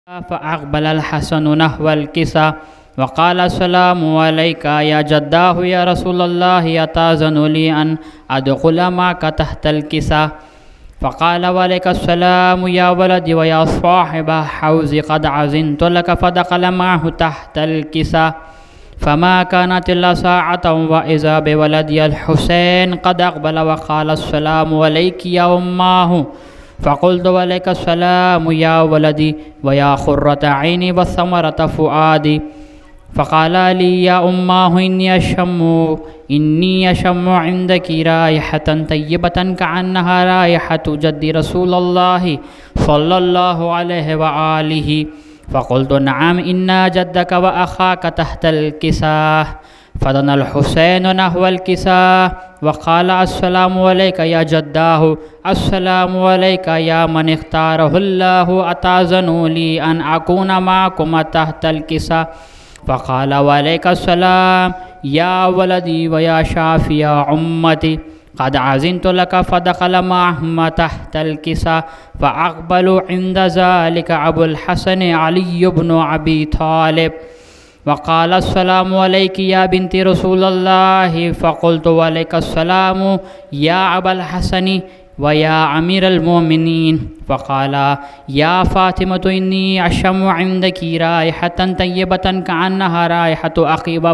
फ़अक़बल अल-हसन नहव अल-किसा वक़ाल अस्सलामु अलैका या जद्दाहु या रसूलल्लाह अताज़नु ली अन अदख़ुल मअका तहतल किसा फ़क़ाल वअलैका अस्सलामु या वलदी व या साहिबा हौज़ी क़द अज़िनतु लक फ़दख़ल मअहु तहतल किसा फ़मा कानत इल्ला साअतन व इज़ा बिवलदी अल-हुसैन क़द अक़बल वक़ाल अस्सलामु अलैकी या उम्माहु फ़क़ुल्तु वअलैका अस्सलामु या वलदी व या क़ुर्रत ऐनी व समरत फ़ुआदी फ़क़ाल ली या उम्माहु इन्नी अशम्मु इंदकी राइहतन तय्यबतन कअन्नहा राइहतु जद्दी रसूलिल्लाहि सल्लल्लाहु अलैहि व आलिहि फ़क़ुल्तु नअम इन्ना जद्दक व अख़ाक तहतल किसा फ़दना अल-हुसैन नहवल किसा वक़ाल अस्सलामु अलैका या जद्दाहु अस्सलामु अलैका या मन इख्तारहुल्लाहु अताज़नु ली अन अकूना मअकुम तहतल किसा फ़क़ाल वअलैका अस्सलाम या वलदी व या शाफ़िया उम्मती क़द अज़िनतु लक फ़दख़ल मअहुम तहतल किसा फ़अक़बलु इंद ज़ालिका अबुल हसन अली इब्न अबी तालिब वक़ाल अस्सलामु अलैकी या बिन्ती रसूलिल्लाहि फ़क़ुल्तु वअलैका अस्सलामु या अबल हसनी व या अमीरल मोमिनीन फ़क़ाल या फ़ातिमतु इन्नी अशम्मु इंदकी राइहतन तय्यबतन कअन्नहा राइहतु अक़ीब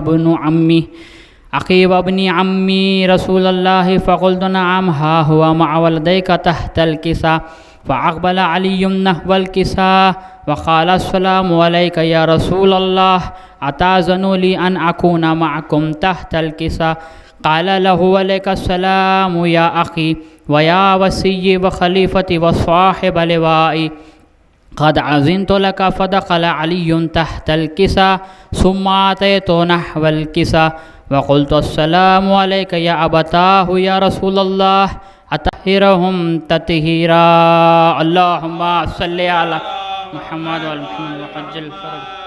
इब्नी अम्मी रसूलिल्लाहि फ़क़ुल्तु नअम हा हुवा मअ वलदैका तहतल किसा फ़अक़बल अलियुन नहवल किसा वक़ाल अस्सलामु अलैका या रसूलल्लाह अताज़नु ली अन अकूना मअकुम तहतल किसा क़ाल लहु वअलैका अस्सलामु या अख़ी व या वसिय्यी व ख़लीफ़ती व साहिब लिवाई क़द अज़िनतु लक फ़दख़ल अलियुन तहतल किसा सुम्मा अतैतु नहवल किसा वक़ुल्तु अस्सलामु अलैका या अबताहु या रसूलल्लाह अतहिरहुम ततहीरा अल्लाहुम्मा सल्लि अला मुहम्मद व अला मुहम्मद वअज्जिल फ़रज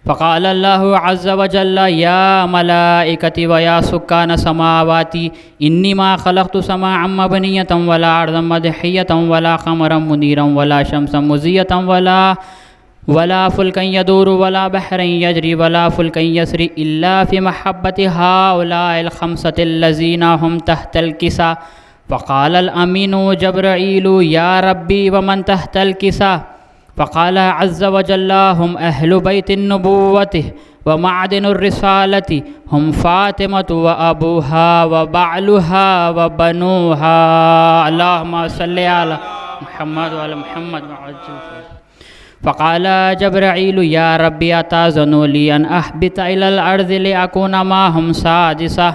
फ़क़ाल अल्लाहु अज़्ज़ व जल्ल या मलाइकती व या सुक्कान समावाती इन्नी मा ख़लक़तु समाअम मबनियतन वला अर्ज़न मदहियतन वला क़मरन मुनीरन वला शम्सन मुज़ियतन वला फ़ुल्कन यदूरु वला बहरन यजरी वला फ़ुल्कन यसरी इल्ला फ़ी महब्बति हाउलाइल ख़म्सतिल्लज़ीना हुम तहतल किसा फ़क़ाल अल-अमीनु जब्राईलु या रब्बी व मन तहतल किसा फ़क़ाल अज़्ज़ व जल्ल हुम अहलु बैतिन नबुव्वति व मअदिनुर रिसालति हुम फ़ातिमतु व अबूहा व बअलुहा व बनुहा अल्लाहुम्मा सल्लि अला मुहम्मद व अला मुहम्मद वअज्जिल फ़रज फ़क़ाल जब्राईलु या रब्बी अताज़नु ली अन अहबित इलल अर्ज़ि लिअकूना माहुम सादिसा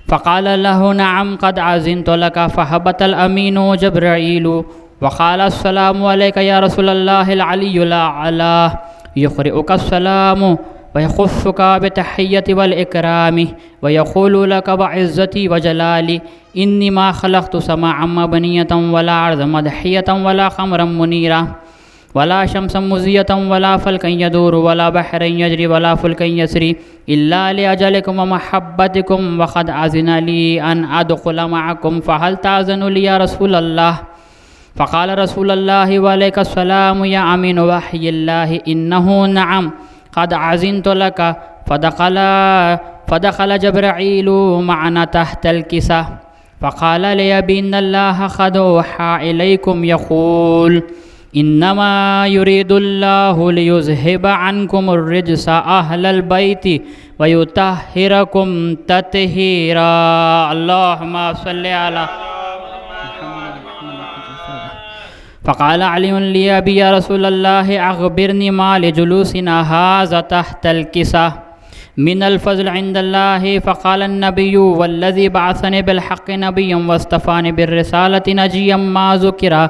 फ़क़ाल लहु नअम क़द अज़िनतु लक फ़हबतल अमीनु जब्राईलु वक़ाल अस्सलामु अलैका या रसूलल्लाहिल अलियुल अला युक़रिउका अस्सलामु व यख़ुस्सुका बितहिय्यति वल इकरामि व यक़ूलु लक बिइज़्ज़ति व जलाली इन्नी मा ख़लक़तु समाअन मबनियतन वला अर्ज़न मदहियतन वला क़मरन मुनीरा वला शम्सन मुज़ियतन वला फ़ल्कन यदूरु वला बहरन यजरी वला फ़ुल्कन यसरी इल्ला लिअजलिकुम व महब्बतिकुम व क़द अज़िन ली अन अदख़ुल मअकुम फ़हल ताज़नु ली या रसूलल्लाह फ़क़ाल रसूलुल्लाहि व अलैका अस्सलामु या अमीन वहयिल्लाहि इन्नहु नअम क़द अज़िनतु लक फ़दख़ल जब्राईलु मअना तहतल किसा फ़क़ाल ली अबी इन्नल्लाह क़द औहा इलैकुम यक़ूल इन्नमा युरीदुल्लाहु लियुज़हिबा अन्कुमुर रिज्स अहलल बैति व युतहिरकुम ततहीरा अल्लाहुम्मा सल्लि अला फ़क़ाल अली ली अबी या रसूलल्लाह अख़बिरनी मा लिजुलूसिना हाज़ा तहतल किसा मिनल फ़ज़्ल इंदल्लाहि फ़क़ाल अन्नबिय्यु वल्लज़ी बअसनी बिलहक़्क़ि नबिय्यन वस्तफ़ानी बिर्रिसालति नजिय्यन मा ज़ुकिरा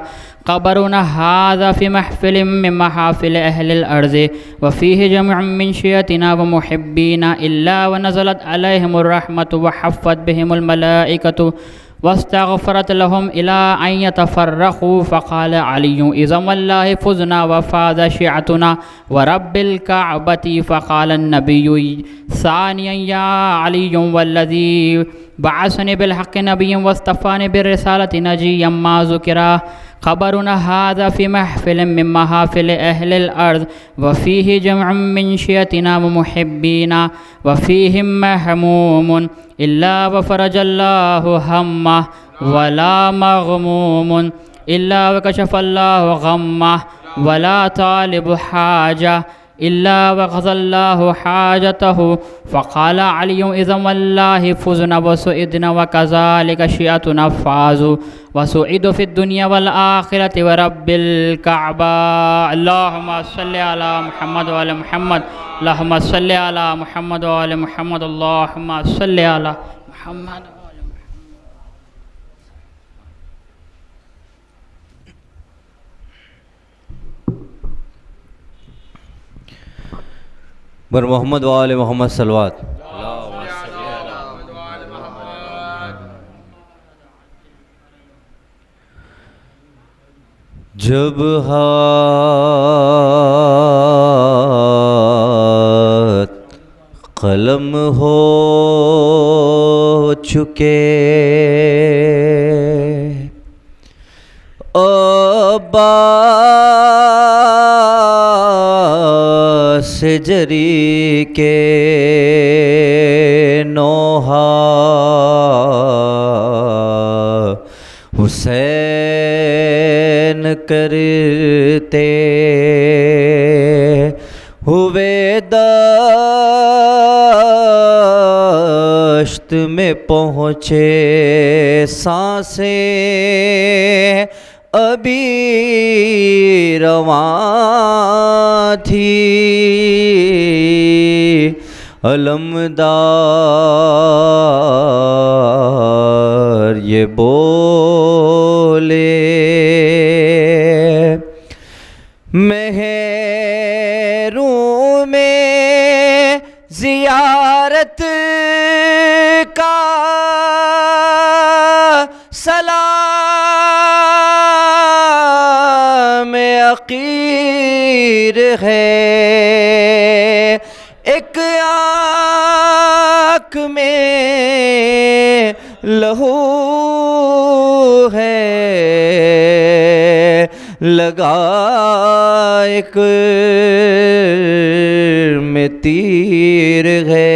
क़बरुना हाज़ा फ़ी महफ़िलिन मिन महाफ़िल अहलिल अर्ज़ि व फ़ीहि जमीउन मिन शियतिना व मुहिब्बीना इल्ला व नज़लत अलैहिमुर रहमतु व हफ़्फ़त बिहिमुल मलाइकतु वस्तग़फ़रत लहुम इला अन यतफ़र्रक़ू फ़क़ाल अलिय्युन इज़न वल्लाहि फ़ुज़ना व फ़ाज़ शिअतुना व रब्बिल कअबति फ़क़ाल अन्नबिय्यु सानियन या अलिय्युन वल्लज़ी बअसनी बिलहक़्क़ि नबिय्यन वस्तफ़ानी बिर्रिसालति नजिय्यन मा ज़ुकिरा खबरुना हाज़ा फ़ी महफ़िल मिन महाफ़िल अहलिल अर्ज़ व फ़ीहि जमअन मिन शियतिना व मुहिब्बीना व फ़ीहिम महमूमुन इल्ला व फ़रजल्लाहु हम्मह वला मग़मूमुन इल्ला व कशफ़ल्लाहु गम्मह वला तालिबु हाजा इल्ला व क़ज़ल्लाहु हाजतहु फ़क़ाल अलियुन इज़न वल्लाहि फ़ुज़ना व सुइदना व कज़ालिक शिअतुना फ़ाज़ू व सुइदु फ़िद्दुनिया वल आख़िरति व रब्बिल कअबा। अल्लाहुम्मा सल्लि अला मुहम्मद व आलि मुहम्मद, अल्लाहुम्मा सल्लि अला मुहम्मद व आलि मुहम्मद, अल्लाहुम्मा सल्लि अला मुहम्मद। बर मोहम्मद वाले मोहम्मद सलवात। जब हाथ कलम हो चुके से जरी के नोहा हुसैन करते हुए दश्त में पहुँचे सांसें अभी रवां थी अलमदार ये बोले महरों में ज़ियारत का सलाम अकीर है, एक आँख में लहू है लगा, एक में तीर है।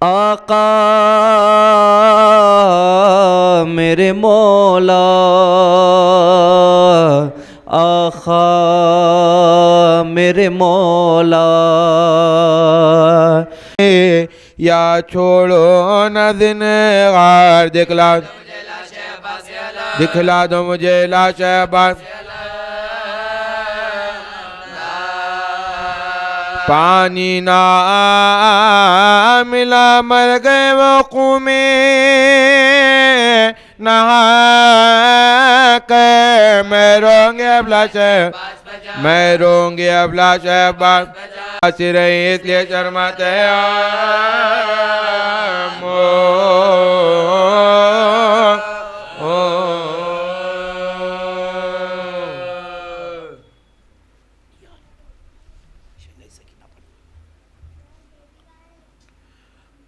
आका मेरे मौला, आका मेरे मौला, या छोड़ो न दिन गार दिखला दो मुझे लाश अब्बास, पानी ना मिला मर गए वक़ू में नहा के मैं रोंगे अब लाश, मैं रोंगे अब लाश अब्बास, हंसी रही इसलिए शर्माते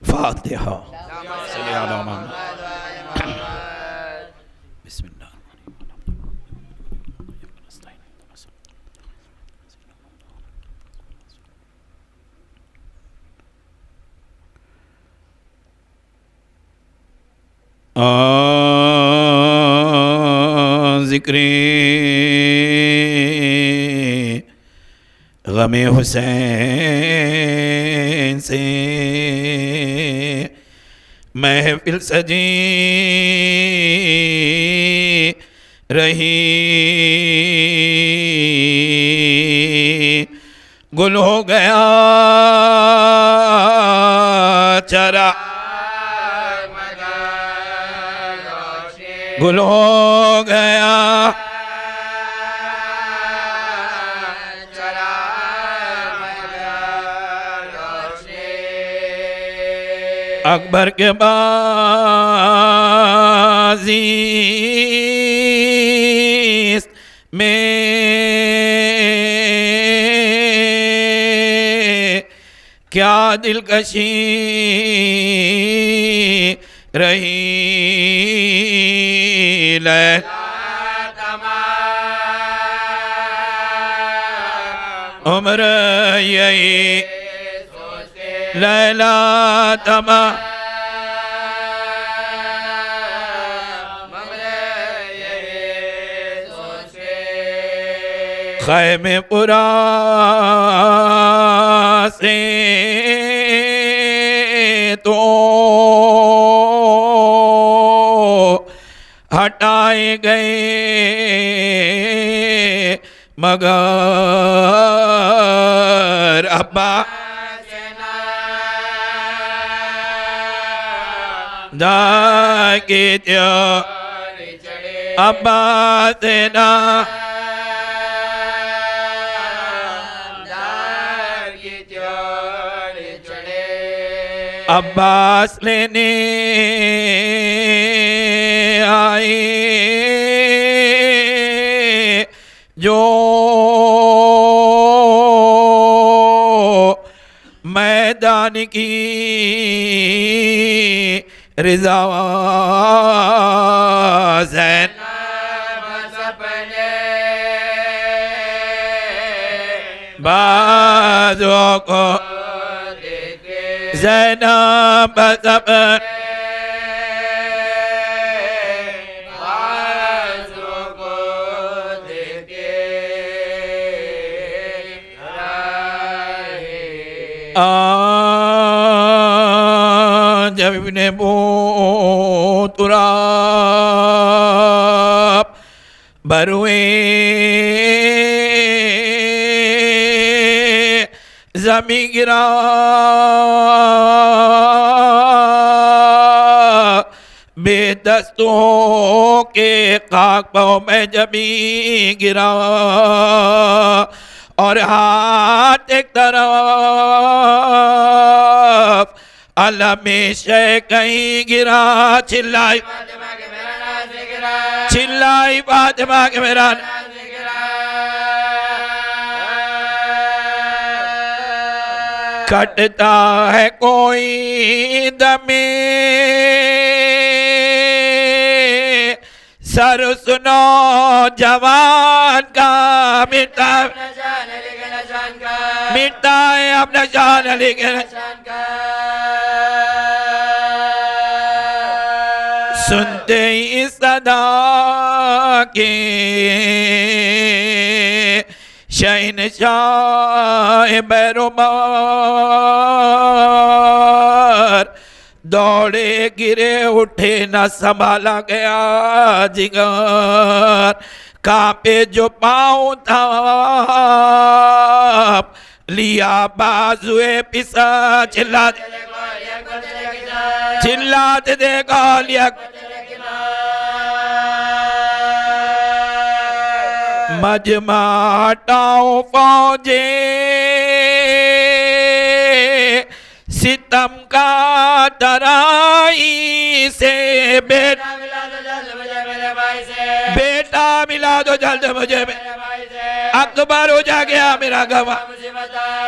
फातिहा। बिस्मिल्लाह। ज़िक्र गमे हुसैन से महफिल सजी रही, गुल हो गया चरा, गुल हो गया अकबर के बाज़ी में क्या दिलकशी रही लैला उम्र यही लैला तमा खैमे पुरा से तो हटाए गए मगर अब्बा दाके अब्बा तेना अब्बास लेने आए जो मैदान की रिज़ा ज़ैन बाज़ों को ज़ैनब ज़बर जब इब्ने तुराब बरुए ज़मीं गिरा बेदस्तों के खाक पाँव में जमीन गिरा और हाथ एक तरफ अलमेशे कहीं गिरा चिल्लाई चिल्लाई फातिमा के मेरा कटता है कोई दमे सर सुनो जवान का मिटता मिटता है अपना जान लेकिन सुनते ही सदा के शहनशाह बैरुमार दौड़े गिरे उठे न संभाला गया जिगर कांपे जो पाँव था लिया बाजुए पिसा चिल्लाते देखा लिया मजमा हटाओ फौजे सितम का तराई से बेटा मिला दो जल्द मुझे अकबर हो जा गया मेरा गवा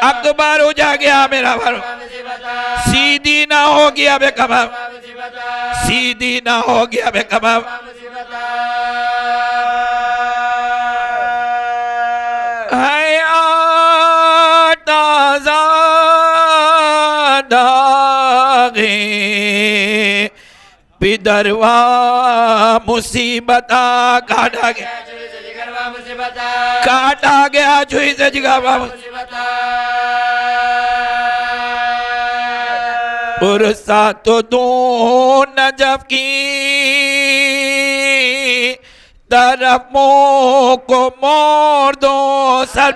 अकबर हो जा गया मेरा भर सीधी ना हो गया बेकमा सीधी ना हो गया बेकमा पिदरवा मुसीबता काटा गया छुई से जिगरवा पुरसा तो दो नजफ की तरफ को मोड़ दो सर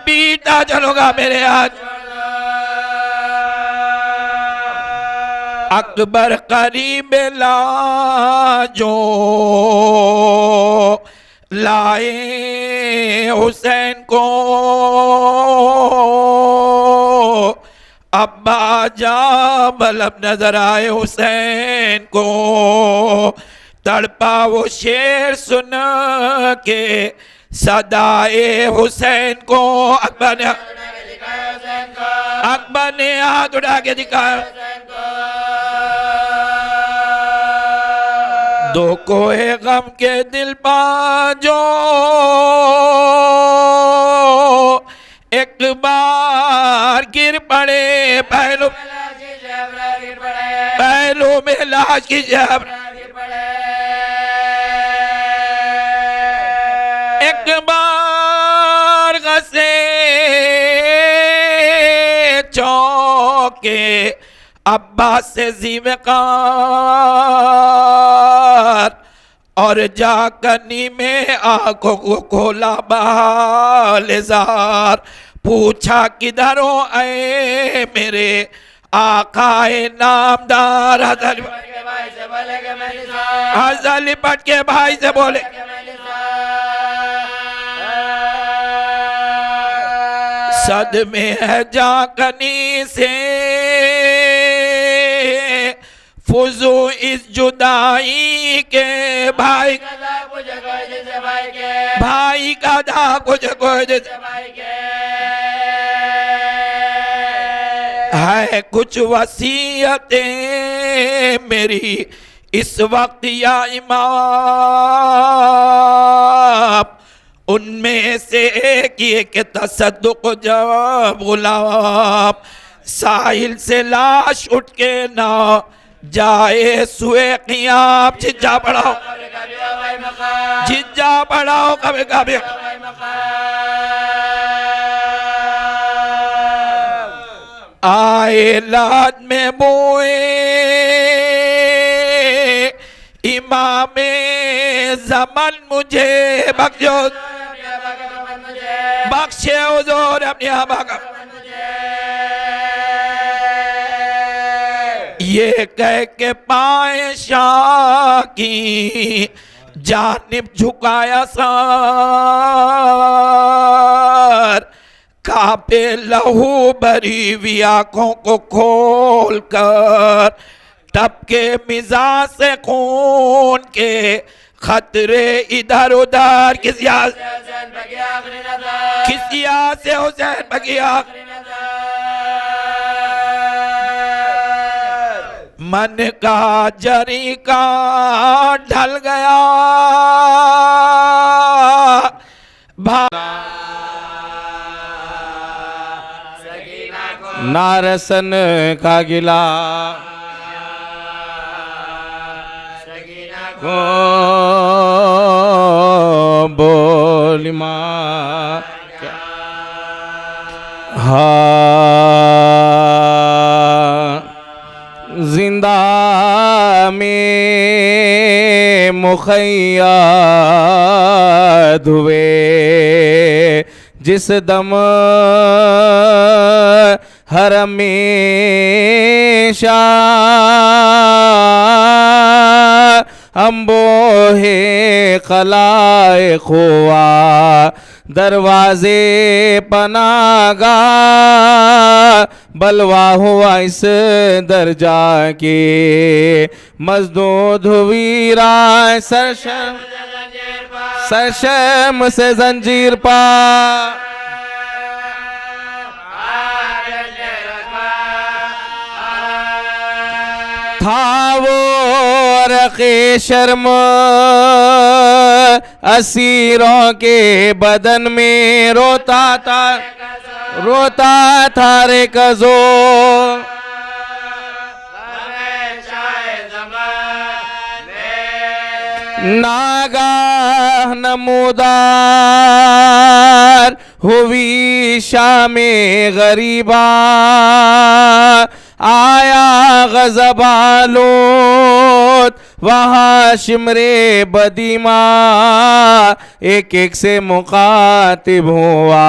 पीटा चलोगा मेरे हाथ अकबर करीब ला जो लाए हुसैन को अब्बा जा बलब नजर आए हुसैन को तड़पा वो शेर सुन के सदाए हुसैन को अकबर ने अकबर ने हाथ उठा के दिखाया। दो कोहे गम के दिल बाजो एक बार गिर पड़े पहलू में लाश की जब एक बार गसे चौके अब्बास से ज़िम्मेदार और जाकनी में आंखों को खोला बालेजार पूछा किधर हो आए मेरे आकाए नामदार। हज़रत लिपट के भाई से बोले सदमे है जाकनी से फुजू इस जुदाई के भाई का दा कुछ है कुछ वसीयतें मेरी इस वक्त या इमाम उनमें से एक ये कि तसद्दुक जब गुलाम साहिल से लाश उठ के ना जाए सुए क़ियाम। जिज्जा बढ़ाओ कभी कभी आए लाद में बोए इमामे ज़मान मुझे बख्शो बख्शे हुज़ूर अपनी आबा ये कह के पाए शाह की जानिब झुकाया सर कांपे लहू भरी हुई आंखों को खोल कर टपके मिजाज से खून के खतरे इधर उधर किस याद से हुसैन बगिया मन का जरी का ढल गया नारसन का गिला को बोली माँ जिंदा में मुखैय्यद हुए जिस दम हरमेशा अम्बोहे खलाए खुआ दरवाजे पनागा बलवा हुआ इस दर्जा के मजदूद हुई राय सरशम से जंजीर पा था वो रखे शर्म असीरों के बदन में रोता था रे कज़ो नागाह नमूदार हुई शामे गरीबा आया गज़बालोत वहाँ शिमरे बदीमा एक एक से मुखातिब हुआ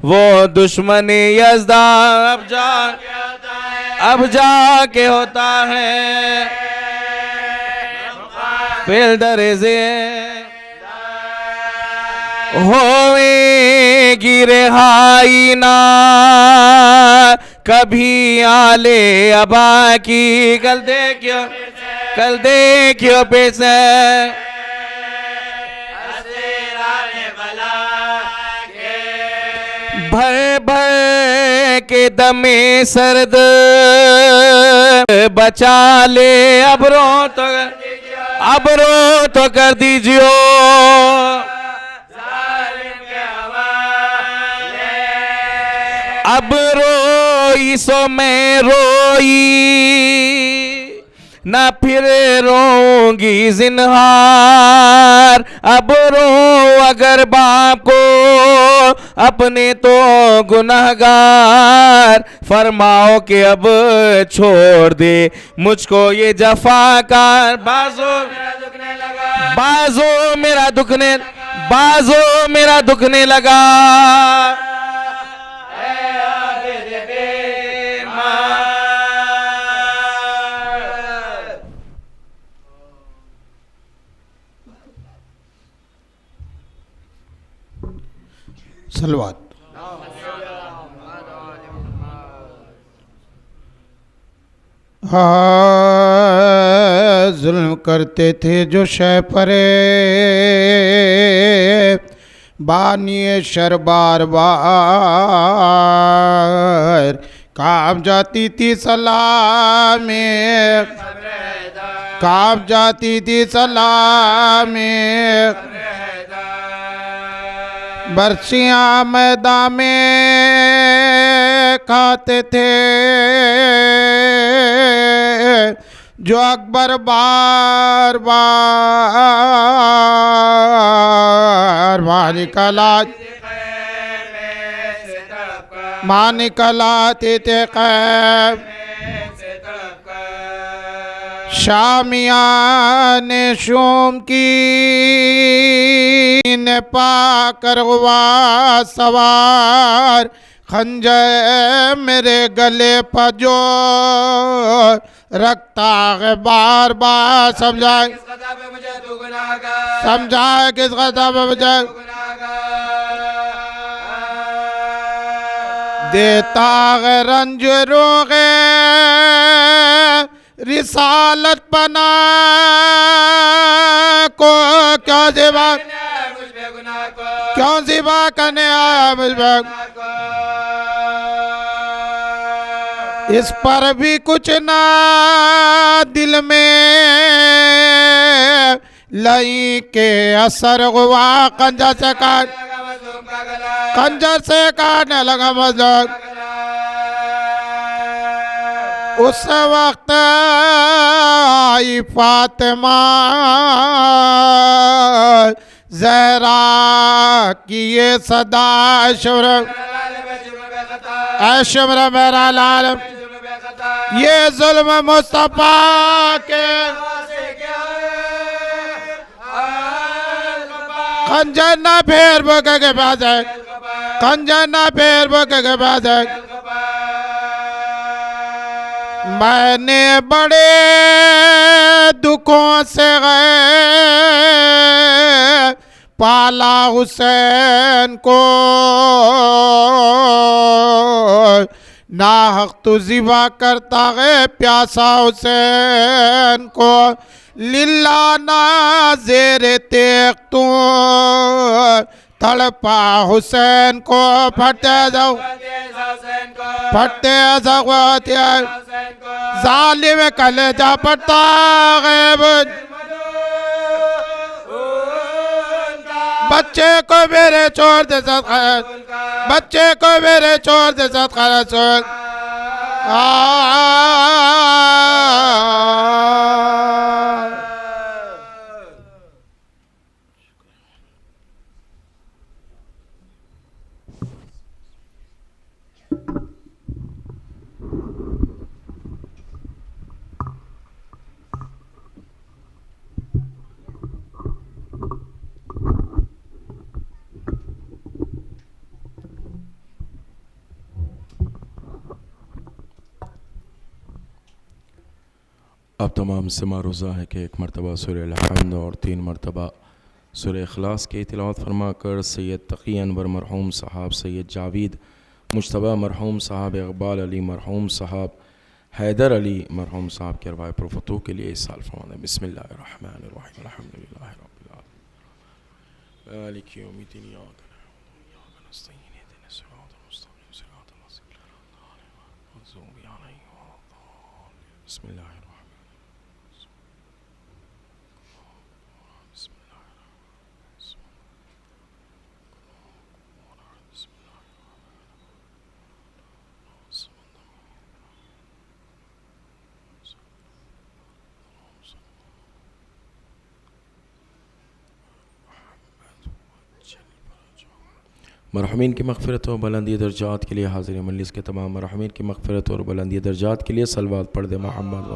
वो दुश्मन यज़दा अब जा के होता है फिर दरेज़े होएगी रिहाई ना कभी आले अबा की कल देखियो पैसे भय भय के दमे सर्द बचा ले, अब रो तो कर दीजिए। अब रोई सो मैं रोई, ना फिर रोऊंगी जिन्हार। अब रो अगर बाप को अपने तो गुनहगार, फरमाओ कि अब छोड़ दे मुझको ये जफाकार। बाजो मेरा दुखने लगा। सलवात। जुल्म करते थे जो शय परे, बानिए शर बार बार काम जाती थी सलाह में, काम जाती थी सलाह में। बरसियाँ मैदान में खाते थे जो अकबर बार बार माँ निकलाते थे कैब। शामियान शोम की ने पाकर हुआ सवार, खंजर मेरे गले पर जो रखता है बार बार। समझाए किस खता पे मुझे देता है रंज रोगे, रिसालत बना को क्यों सिवा करने आया मुझ पे। इस पर भी कुछ ना दिल में लई के असर हुआ, खंजर से काटने लगा मजलूम। उस वक्त आई फातिमा ज़हरा की ये सदा, शुम्र मेरा लाल, ये जुल्म मुस्तफा के खंजर ना फेर बके के पास है, खंजर ना फेर बके के पास है। मैंने बड़े दुखों से गए पाला हुसैन को, नाहक तो ज़िबा करता है प्यासा हुसैन को। लिल्ला ना ज़ेरे तेग तू तड़पा हुसैन को, फटते जाओ जालिम कलेजा पड़ता है। बच्चे को मेरे छोड़ दे साथ, बच्चे को मेरे छोड़ दे साथ खाना छोड़। अब तमाम से मारूज़ा है कि एक मरतबा सूरह अल-हम्द और 3 मरतबा सूरह इखलास की तिलावत फरमा कर सैयद तक़ी अनवर मरहूम साहब, सैयद जावेद मुज्तबा मरहूम साहब, इक़बाल अली मरहूम साहब, हैदर अली मरहूम साहब के अरवाह पुरफ़तूह के लिए इस साल फरमाना। बिस्मिल्लाहिर्रहमानिर्रहीम, अल्हम्दुलिल्लाहि रब्बिल आलमीन, मालिकि यौमिद्दीन, इय्याका नअबुदु व इय्याका नस्तईन, इहदिना सिरातल मरहूमीन की मग़फ़िरत और बुलंदी दर्जात के लिए हाज़िर मजलिस के तमाम मरहूमीन की मग़फ़िरत और बुलंदी दर्जात के लिए सलवात पढ़ दे मोहम्मद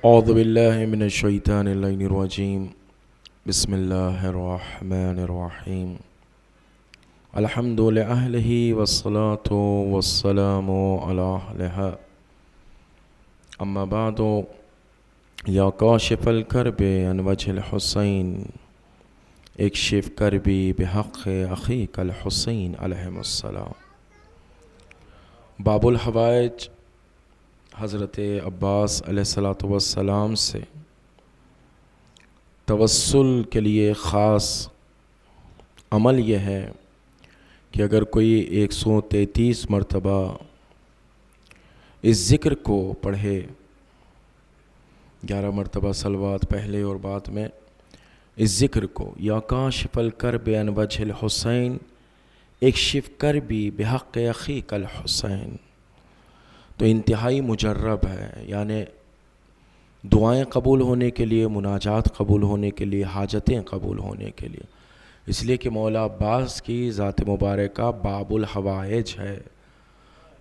औज़ु बिल्लाहि मिनश शैतानिर रजीम बिस्मिल्लाहिर रहमानिर रहीम अल्हम्दु लिअहलिही वस्सलातु वस्सलामु अला अहलिहा अम्मा बादु या काशिफ़ल कर्बे अन वजहिल हुसैन इक्शिफ़ कर्बी बिहक़्क़ि अख़ीकल हुसैन अलैहिस्सलाम। बाबुल हवाइज हज़रत अब्बास अलैहिस्सलातु वस्सलाम से तवस्सुल के लिए ख़ास अमल यह है कि अगर कोई 133 मरतबा इस ज़िक्र को पढ़े, 11 मरतबा सलवात पहले और बाद में, इस ज़िक्र को या काशिफ़ल कर्बे अन वजहिल हुसैन इक्शिफ़ कर्बी बिहक़्क़ि अख़ीकल हुसैन, तो इंतहाई मुजर्रब है। यानी दुआएं कबूल होने के लिए, मुनाजात कबूल होने के लिए, हाजतें कबूल होने के लिए, इसलिए कि मौला अब्बास की ज़ात मुबारका बाबुल हवाइज है।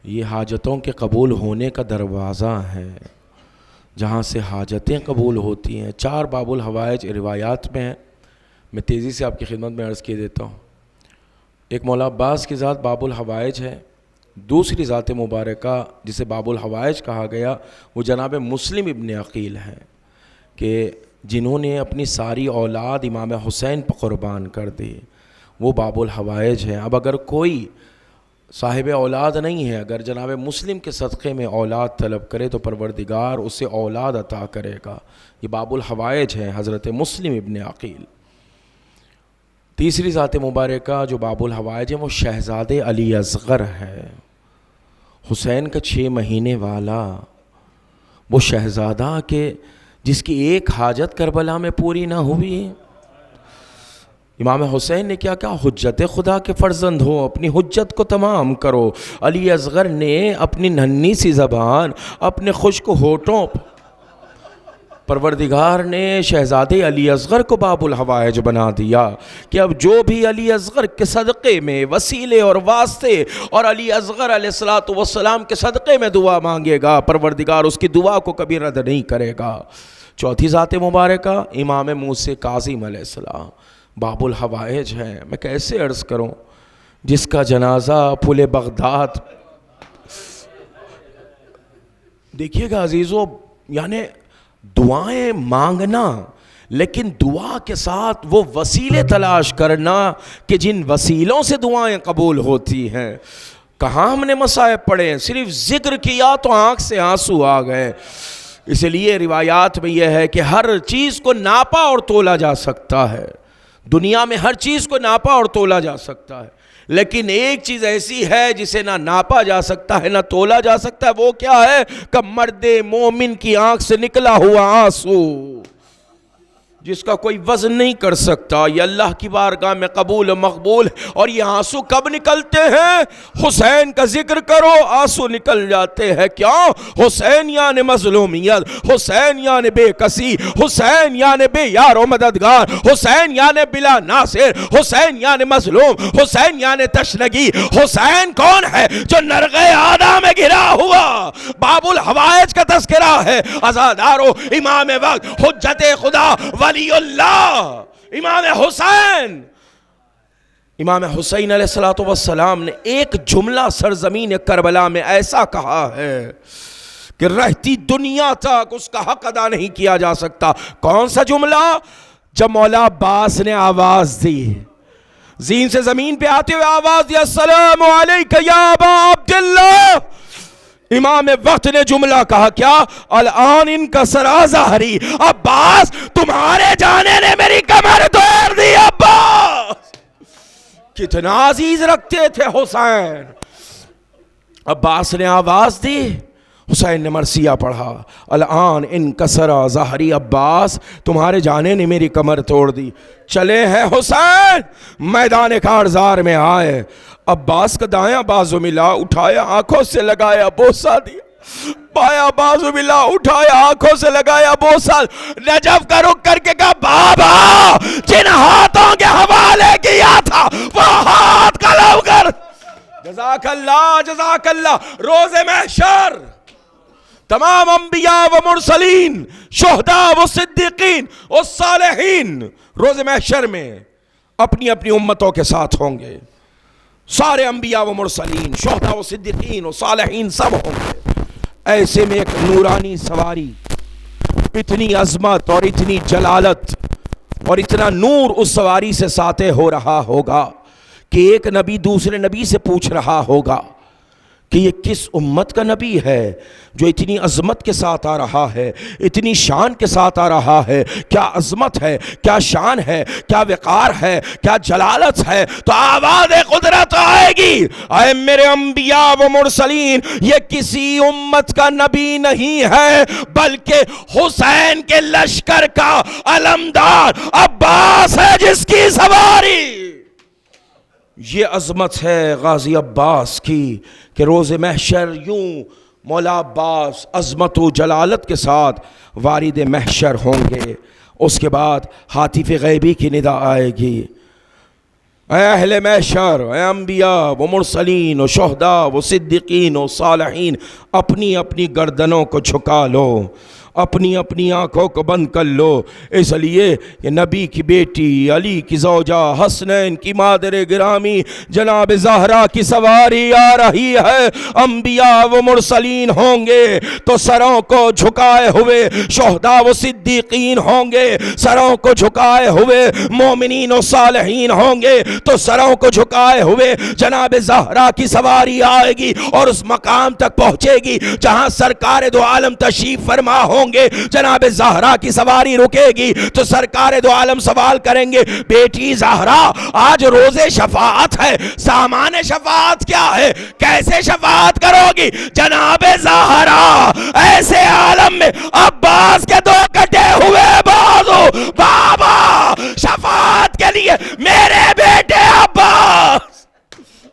ये हाजतों के कबूल होने का दरवाज़ा है, जहाँ से हाजतें कबूल होती हैं। 4 बाबुल हवाइज रिवायात में हैं, मैं तेज़ी से आपकी खिदमत में अर्ज़ किए देता हूँ। एक मौला अब्बास की ज़ात बाबुल हवाइज है, दूसरी ज़ात मुबारका जिसे बाबुल हवाइज कहा गया वो जनाब मुस्लिम इब्न अक़ील है, कि जिन्होंने अपनी सारी औलाद इमाम हुसैन पर क़ुरबान कर दी, वो बाबुल हवाइज हैं। अब अगर कोई साहिब औलाद नहीं है, अगर जनाब मुस्लिम के सदक़े में औलाद तलब करे तो परवरदिगार उसे औलाद अता करेगा। ये बाबुल हवाइज हैं हज़रत मुस्लिम इब्न अक़ील। तीसरी ज़ात मुबारका जो बाबुल हवाइज है वो शहज़ादे अली असग़र है, हुसैन का 6 महीने वाला वो शहज़ादा के जिसकी एक हाजत करबला में पूरी ना हुई। इमाम हुसैन ने क्या कहा, हुज्जत खुदा के फ़र्जंद हो, अपनी हुज्जत को तमाम करो। अली असग़र ने अपनी नन्ही सी ज़बान, अपने खुश्क होठों, परवरदिगार ने शहज़ादे अली असग़र को बाबुल हवाइज बना दिया कि अब जो भी अली असग़र के सदक़े में वसीले और वास्ते और अली असग़र अलैहिस्सलातु वस्सलाम के सदक़े में दुआ मांगेगा, परवरदिगार उसकी दुआ को कभी रद्द नहीं करेगा। चौथी ज़ात मुबारका इमाम मूसा काज़िम अलैहिस्सलाम बाबुल हवाइज है। मैं कैसे अर्ज़ करूं, जिसका जनाजा फुले बगदाद, देखिएगा अजीज़ों, यानी दुआएं मांगना, लेकिन दुआ के साथ वो वसीले तलाश करना कि जिन वसीलों से दुआएं कबूल होती हैं। कहाँ हमने मसाइब पढ़े, सिर्फ ज़िक्र किया तो आँख से आंसू आ गए। इसलिए रिवायात में यह है कि हर चीज़ को नापा और तोला जा सकता है, दुनिया में हर चीज़ को नापा और तोला जा सकता है, लेकिन एक चीज़ ऐसी है जिसे ना नापा जा सकता है ना तोला जा सकता है। वो क्या है? कि मर्दे मोमिन की आंख से निकला हुआ आंसू, जिसका कोई वज़न नहीं कर सकता, ये अल्लाह की बारगाह में कबूल मकबूल। और ये आंसू कब निकलते हैं? हुसैन का जिक्र करो, आंसू निकल जाते हैं। क्यों? हुसैन यानी मज़लूमियत, हुसैन यानी बेकसी, हुसैन यानी बेयार मददगार, हुसैन यानी बिला नासिर, हुसैन यानी मज़लूम, हुसैन यानी तशनगी। हुसैन कौन है? जो नरग़े आदा में गिरा हुआ बाबुल हवाइज का तज़किरा है। अज़ादारो इमाम वक्त, हुज्जत खुदा, वलीउल्लाह इमाम हुसैन, इमाम हुसैन अलैहिस्सलातु वस्सलाम ने एक जुमला सरजमीन करबला में ऐसा कहा है कि रहती दुनिया तक उसका हक अदा नहीं किया जा सकता। कौन सा जुमला? जब मौला अब्बास ने आवाज दी, जीन से जमीन पे आते हुए आवाज दी, अस्सलामु अलैका या अबा अब्दुल्लाह, इमाम वक्त ने जुमला कहा क्या? अल-आन इनका सराज़ाहरी, अब्बास तुम्हारे जाने ने मेरी कमर तोड़ दी। अब्बास कितना अजीज रखते थे हुसैन। अब्बास ने आवाज दी, हुसैन ने मरसिया पढ़ा, अल-आन इन कसरा ज़हरी, अब्बास तुम्हारे जाने ने मेरी कमर तोड़ दी। चले हैं हुसैन, मैदान कारज़ार में आए। अब्बास का दायां बाजू मिला, उठाया, आंखों से लगाया, बोसा दिया। पाया बाजू मिला, उठाया, आंखों से लगाया, बोसा। नजफ का रुख करके कहा, बाबा जिन हाथों के हवाले किया था वो हाथ कलम कर। जज़ाकल्लाह जज़ाकल्लाह। रोज़े महशर तमाम अंबिया व मुरसलीन, शुहदा व सिद्दीकीन व सालिहीन रोज़े महशर में अपनी अपनी उम्मतों के साथ होंगे। सारे अंबिया व मुरसलीन, शुहदा व सिद्दीकीन व सालिहीन सब होंगे। ऐसे में एक नूरानी सवारी, इतनी अजमत और इतनी जलालत और इतना नूर उस सवारी से साते हो रहा होगा कि एक नबी दूसरे नबी से पूछ रहा होगा कि ये किस उम्मत का नबी है जो इतनी अजमत के साथ आ रहा है, इतनी शान के साथ आ रहा है। क्या अजमत है, क्या शान है, क्या वक़ार है, क्या जलालत है। तो आवाज़ कुदरत आएगी, ऐ मेरे अंबिया व मुरसलीन, ये किसी उम्मत का नबी नहीं है बल्कि हुसैन के लश्कर का अलमदार अब्बास है जिसकी सवारी। ये अजमत है गाजी अब्बास की कि रोज़े महशर यूं मौला अब्बास अजमत व जलालत के साथ वारिद महशर होंगे। उसके बाद हातिफ गैबी की निदा आएगी, ऐ अहले महशर, ऐ अंबिया व मुरसलीन व शुहदा व सिद्दीकीन व सालिहीन, अपनी अपनी गर्दनों को झुका लो, अपनी अपनी आंखों को बंद कर लो, इसलिए कि नबी की बेटी, अली की ज़ौजा, हसनैन की मादर गिरामी जनाब ज़हरा की सवारी आ रही है। अंबिया व मुरसलीन होंगे तो सरों को झुकाए हुए, शुहदा व सिद्दीकीन होंगे सरों को झुकाए हुए, मोमिनीन व सालिहीन होंगे तो सरों को झुकाए हुए। जनाब ज़हरा की सवारी आएगी और उस मकाम तक पहुँचेगी जहाँ सरकार दो आलम तशरीफ फरमा होंगे। जनाब ज़हरा की सवारी रुकेगी तो सरकार दो आलम सवाल करेंगे, बेटी ज़हरा आज रोज़े शफाअत है, सामान शफाअत क्या है, कैसे शफाअत करोगी। जनाब ज़हरा ऐसे आलम में अब्बास के दो कटे हुए बाजू, बाबा शफाअत के लिए मेरे बेटे अब्बास।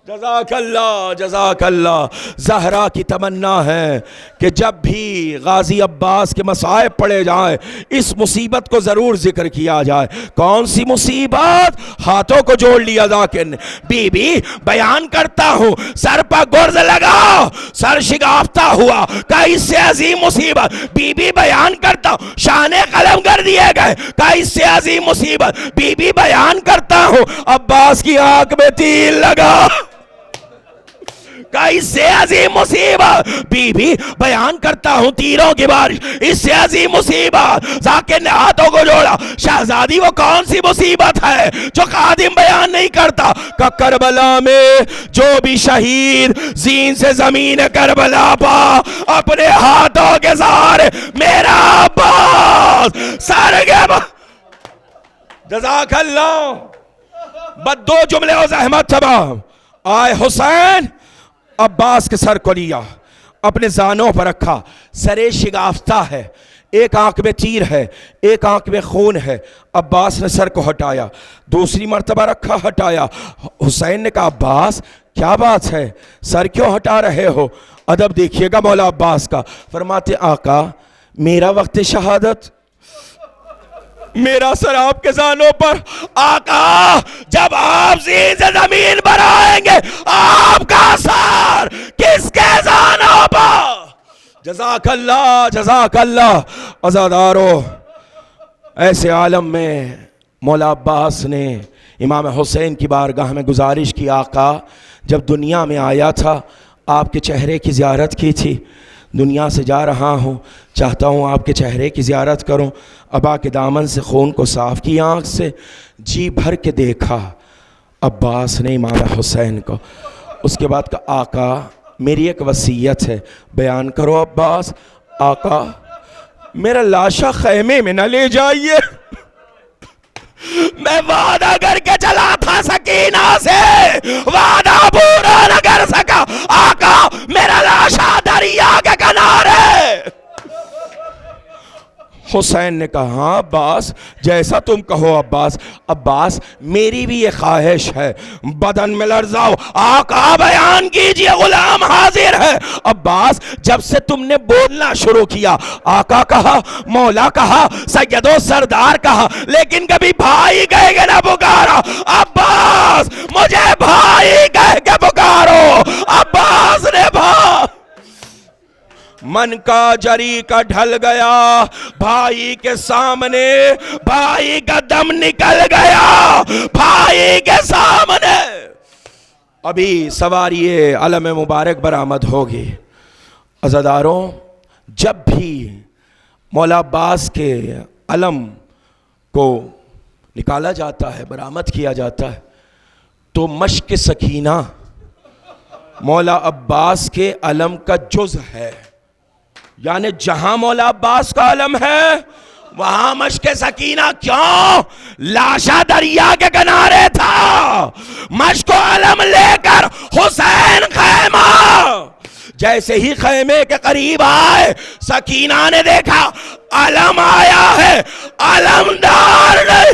जज़ाकल्लाह जज़ाकल्लाह। ज़हरा की तमन्ना है कि जब भी गाजी अब्बास के मसाइब पड़े जाएं इस मुसीबत को ज़रूर जिक्र किया जाए। कौन सी मुसीबत? हाथों को जोड़ लिया जाकिर, बीबी बयान करता हूँ, सर पर गुर्ज लगाओ, सर शिगाफ्ता हुआ का इससे अजीम मुसीबत। बीबी बयान करता हूँ, शाने कलम कर दिए गए का इससे अजीम मुसीबत। बीबी बयान करता हूँ, अब्बास की आंख में तीर लगा का इससे अजीम मुसीबत। बीबी बयान करता हूं, तीरों की बारिश, इससे अजीम मुसीबत। जाकिर ने हाथों को जोड़ा, शहजादी वो कौन सी मुसीबत है जो खादिम बयान नहीं करता। का करबला में जो भी शहीद जीन से जमीन करबला पा, अपने हाथों के सहारे मेरा अब्बास सर के जज़ाकल्लाह। बस दो जुमले और ज़हमत तमाम। आए हुसैन, अब्बास के सर को लिया, अपने जानों पर रखा, सरे शिगाफ्ता है, एक आंख में तीर है, एक आंख में खून है। अब्बास ने सर को हटाया, दूसरी मर्तबा रखा, हटाया। हुसैन ने कहा, अब्बास क्या बात है, सर क्यों हटा रहे हो। अदब देखिएगा मौला अब्बास का। फरमाते, आका मेरा वक्त शहादत, मेरा सर आपके जानों पर। आका जब आप जीन से जमीन पर आएंगे, आपका सर किसके जानों पर। जज़ाकल्लाह जज़ाकल्लाह। अज़ादारो, ऐसे आलम में मौला अब्बास ने इमाम हुसैन की बारगाह में गुजारिश की, आका जब दुनिया में आया था आपके चेहरे की ज़ियारत की थी, दुनिया से जा रहा हूँ, चाहता हूँ आपके चेहरे की ज़ियारत करूँ। अबा के दामन से खून को साफ़ किया, आँख से जी भर के देखा अब्बास ने इमाम हुसैन को। उसके बाद का, आका मेरी एक वसीयत है, बयान करो अब्बास। आका मेरा लाशा खैमे में न ले जाइए, मैं वादा करके चला था सकीना से वादा पूरा न कर सका, आका मेरा लाशा दरिया के किनारे। हुसैन ने कहा हाँ अब्बास, जैसा तुम कहो अब्बास। अब्बास मेरी भी ये ख्वाहिश है, बदन में लर्जाओ, आका बयान कीजिए, गुलाम हाजिर है। अब्बास जब से तुमने बोलना शुरू किया, आका कहा, मौला कहा, सैयदो सरदार कहा, लेकिन कभी भाई कह के ना पुकारा। अब्बास मुझे भाई कह के पुकारो। अब्बास ने मन का जरी का ढल गया, भाई के सामने भाई का दम निकल गया, भाई के सामने। अभी सवारी अलम मुबारक बरामद होगी। अज़ादारों, जब भी मौला अब्बास के अलम को निकाला जाता है, बरामद किया जाता है, तो मश्क सकीना मौला अब्बास के अलम का जुज़ है। यानी जहां मौला अब्बास का अलम है वहां मश्क सकीना। क्यों? लाशा दरिया के किनारे था, मश्क अलम लेकर हुसैन खैमा। जैसे ही खैमे के करीब आए, सकीना ने देखा अलम आया है, अलमदार नहीं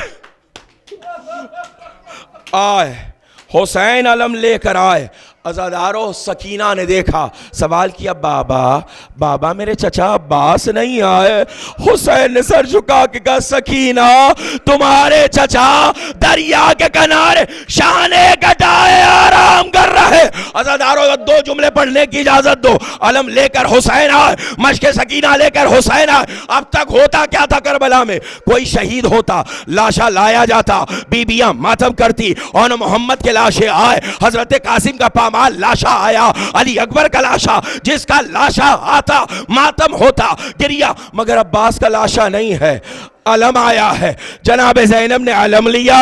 आए, हुसैन अलम लेकर आए। अज़ादारों, सकीना ने देखा, सवाल किया, बाबा बाबा मेरे चचा अब्बास नहीं आए। हुसैन ने सर झुका के कहा, सकीना तुम्हारे चचा दरिया के किनारे शाने कटाए आराम कर रहे। अज़ादारों, दो जुमले पढ़ने की इजाजत दो। अलम लेकर हुसैन आए, मश्क सकीना लेकर हुसैन आए। अब तक होता क्या था करबला में? कोई शहीद होता, लाशा लाया जाता, बीबियां मातम करती, और मोहम्मद के लाशें आए, हजरत कासिम का लाशा आया, अली अकबर का लाशा, जिसका लाशा आता मातम होता, गिरिया, मगर अब्बास का लाशा नहीं है, अलम आया है। जनाब ज़ैनब ने अलम लिया,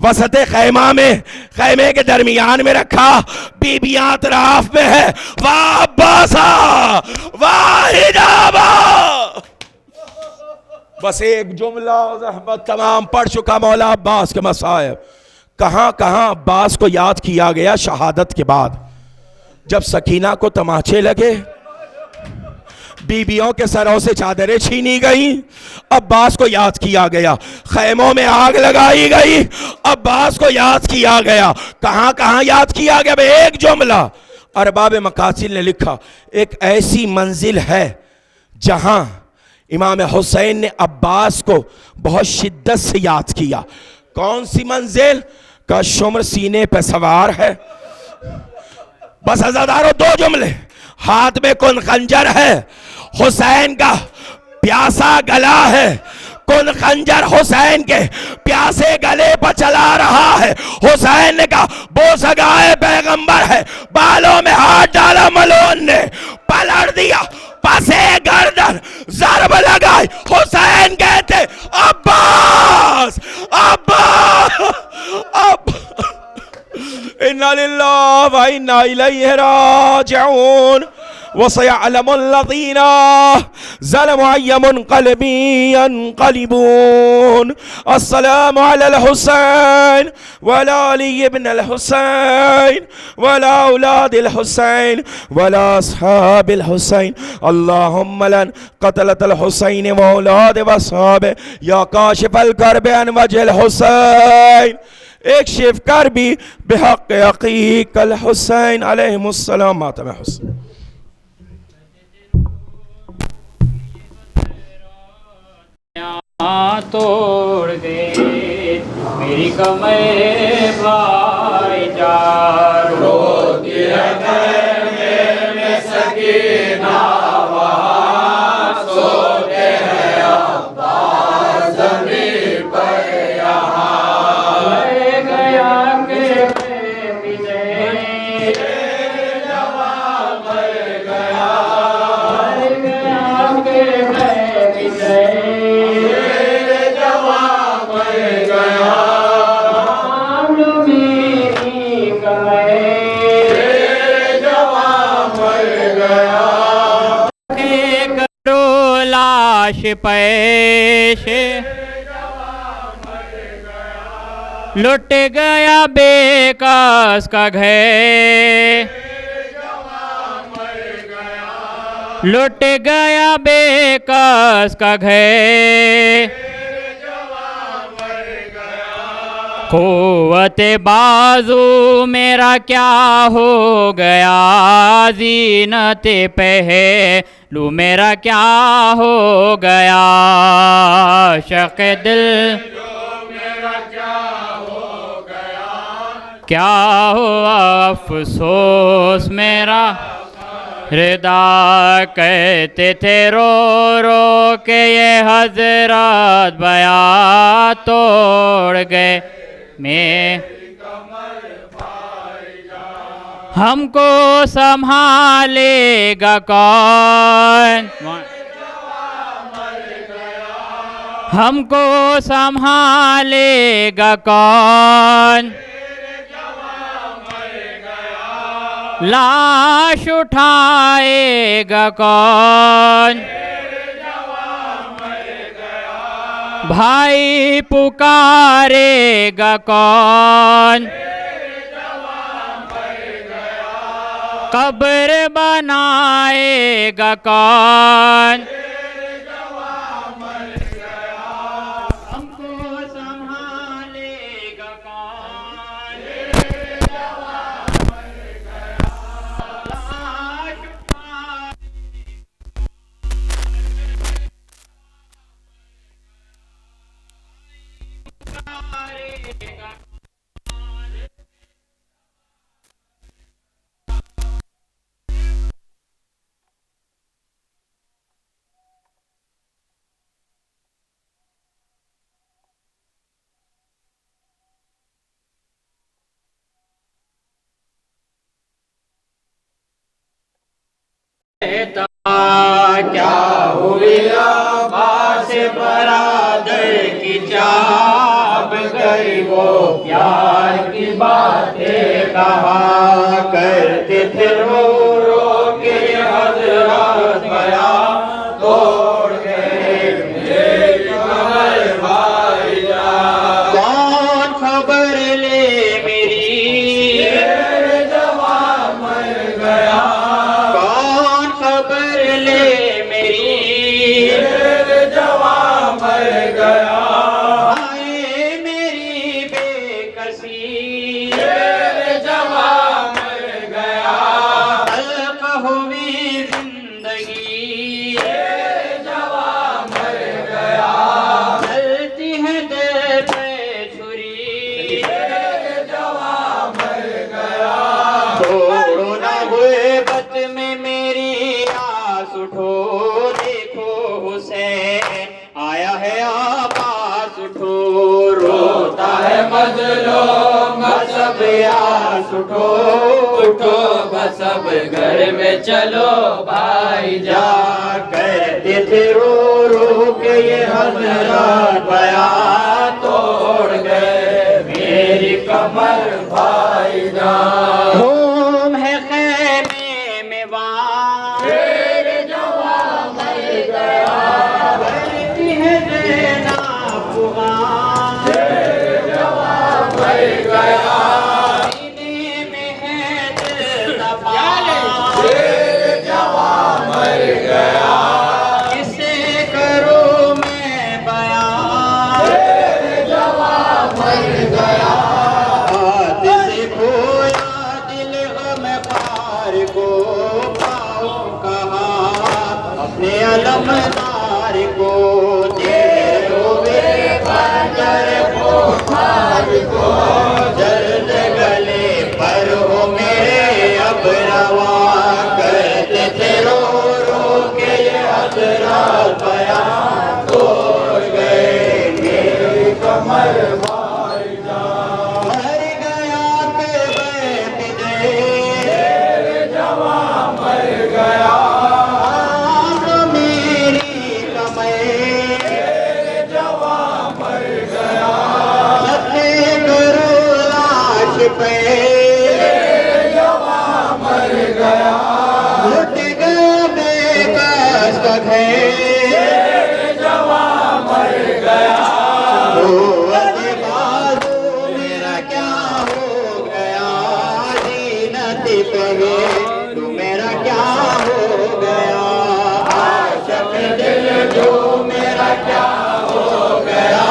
वसते खैमा में, खैमे के दरमियान में रखा, बीबियां अतराफ में है। वाह अब्बासा, वाह हिजाबा। बस एक जुमला तमाम पढ़ चुका मौला अब्बास के मसाइब। कहां कहां अब्बास को याद किया गया शहादत के बाद। जब सकीना को तमाचे लगे, बीबियों के सरों से चादरें छीनी गई, अब्बास को याद किया गया। खैमों में आग लगाई गई, अब्बास को याद किया गया। कहां कहां याद किया गया? एक जुमला अरबाब मकासिद ने लिखा, एक ऐसी मंजिल है जहां इमाम हुसैन ने अब्बास को बहुत शिद्दत से याद किया। कौन सी मंजिल? का शुम्र सीने पे सवार है। बस अज़ादारों, दो जुमले, हाथ में कुन खंजर है, हुसैन का प्यासा गला है, कुन खंजर हुसैन के प्यासे गले पर चला रहा है। हुसैन ने कहा, वो सगाए पैगंबर है। बालों में हाथ डाला मलोन ने, पलट दिया, पसे गर्दन ज़रब लगाई। हुसैन कहते, अब्बास अब्बास इन्ना लिल्लाहि व इन्ना इलैहि राजिऊन। वसयअलमुल्लज़ीना ज़लमू अय्य मुनक़लिबी यनक़लिबून। अस्सलामु अलल हुसैन वला अली इब्नुल हुसैन वला औलादिल हुसैन वला अस्हाबिल हुसैन। अल्लाहुम्मा लन क़तलतल हुसैन व औलाद व अस्हाबे या काशिफल कर्ब अन वजहिल हुसैन। एक शिफ कर भी बिहक़ अक़ीक़ल हुसैन अलैहिमुस्सलाम। मातम हुसैन। तोड़ दे मेरी कमरे भाईचार, रोती है में सकीना, वहाँ सोते हैं अब्बास ज़मीन पर यहाँ। ले गया के पीछे जवान मर गया, ले गया के पीछे लाश पेश लुट गया बेकस का घर, लुट गया बेकस का घर। क़ुव्वत बाजू मेरा क्या हो गया, ज़ीनत पहलू मेरा क्या हो गया, शक दिल क्या हुआ अफसोस मेरा, हृदा कहते थे रो रो के ये हजरत बया तोड़ गए मैं, हमको संभालेगा कौन, हमको संभालेगा कौन, लाश उठाएगा कौन, भाई पुकारेगा कौन, कब्र बनाएगा कौन, हमको संभालेगा कौन, क्या हुई आवाज़ बरादर की चाप गई, वो प्यार की बातें कहा करते थे रो रो के हजरत बया तोड़ गए मेरी कमर भाईजान। कौन खबर ले मेरी, जवान मर गया, कौन खबर ले मेरी, जवान मर गया, आए मेरी बेकसी, जवान मर गया, तल्ख हुई जिंदगी, जवान मर गया, चलती है दिल पे छुरी, जवान मर गया, छोड़ो न हुए बच में मेरी आस उठो, देखो हुसैन आया है आवाज उठो, रोता है मजलूम सब आस उठो, उठो सब घर में चलो भाई जा, कहते थे रो रो के ये हजरत बया तोड़ गए मेरी कमर भाई जा। धूम है खैमे में वहाँ, तेरे जवान मर गया, बढ़ती है ज़ैनब वहाँ, तेरे जवान मर गया, सीने में है दिल दबा, तेरे जवान मर गया, किसे करूँ मैं बयां, तेरे जवान मर गया, हाथ से खोया दिल गम खार को, पाऊं कहाँ अपने अलमदार को, तेरे हुए खंजर को खार को, दर्द गले पर हो मेरे अब रवा, कहते थे रो रो के ये हजरत बया तोड़ गए मेरी कमर भाईजान। मर गया के बैठ गए, जवान मर गया, आग मेरी कमर, जवान मर गया, सत्य करो लाश पे, जवान मर गया, लुट गया बेकस का घर, रहे तो मेरा क्या हो गया, आशिक दिल जो मेरा क्या हो गया,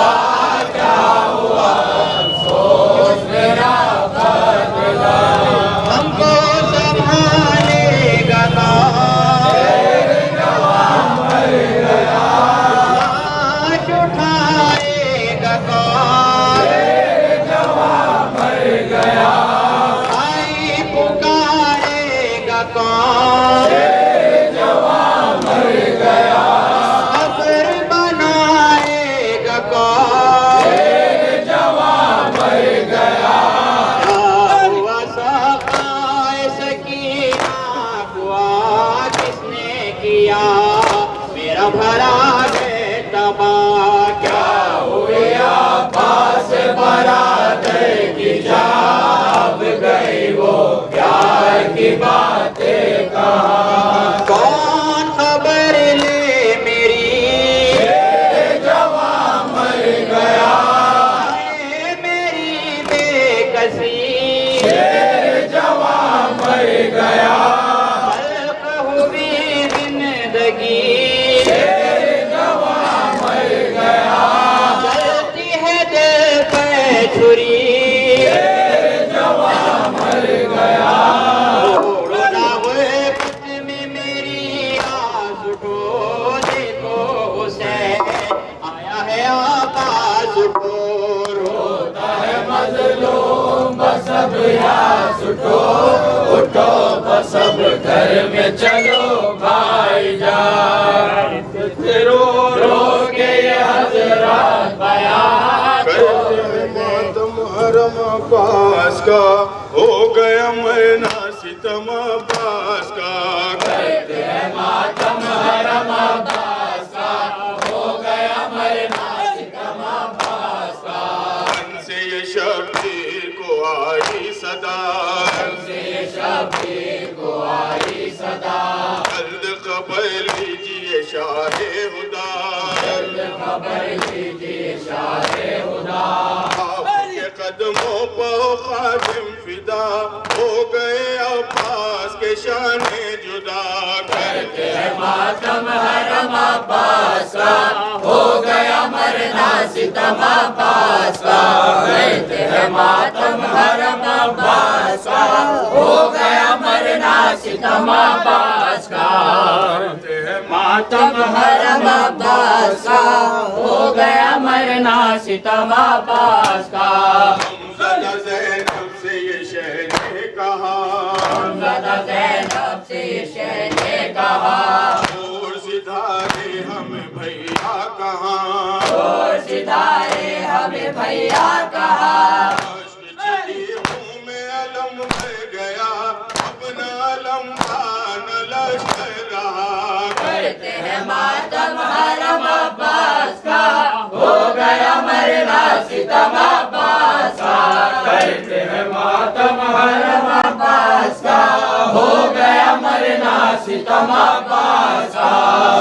क्या हुआ अफसोस मेरा बदला। हमको संभालेगा लाश उठाएगा कौन, आई पुकारेगा कौन, कब्र बनाएगा कौन, हुआ सफ़ाए सकीना हुआ किसने किया, मेरा भरा है तबाह, क्या हुए आबास बारात की जाब गई वो प्यार की बातें कहा, कौन खबर ले मेरी जवां मर गया, मेरी बेकसी जवां मर गया, खल्क हुई जिंदगी जवां मर गया, चलती है दिल पे छुरी जवां मर गया, रोना हुए कुछ में मेरी आस उठो, देखो उसे आया है आकाश उठो, रोता है मजलूम बस अब यास उठो, उठो बस अब घर में चलो भाई जान, रो रो के ये हजरत बयान मातम हरम अब्बास का हो गया मरना सितम अब्बास का, कहते हैं मातम हरम अब्बास का हो गया मरना सितम अब्बास का, मन से ये शब्बीर को आई सदा, से ये शब्बीर को आई सदा, जल्द खबर लीजिए शाहे हुदा, खबर लीजिए शाहे हुदा, आपके कदमों पर खादिम फिदा, हो गए अब्बास के शाने जुदा, कहते हैं मातम हरम अब्बास का हो गया मरना सितम अब्बास का, कहते हैं मातम हरम अब्बास का हो गया मरना सितम अब्बास का, मातम हरम अब्बास का हो गया मरना सितम अब्बास का, हमज़दा ज़ैनब से ये शह ने कहा, हमज़दा ज़ैनब से ये शह ने कहा, और सितारे हमें भैया कहाँ, और सितारे हमें भैया कहा, अश्क चिड़ी मुँह में अलम भर गया, अपना अलम का न लश्कर रहा, कहते हैं मातम हरम अब्बास का हो गया मरना सितम अब्बास का, कहते हैं मातम हरम अब्बास का हो गया मरना सितम अब्बास का,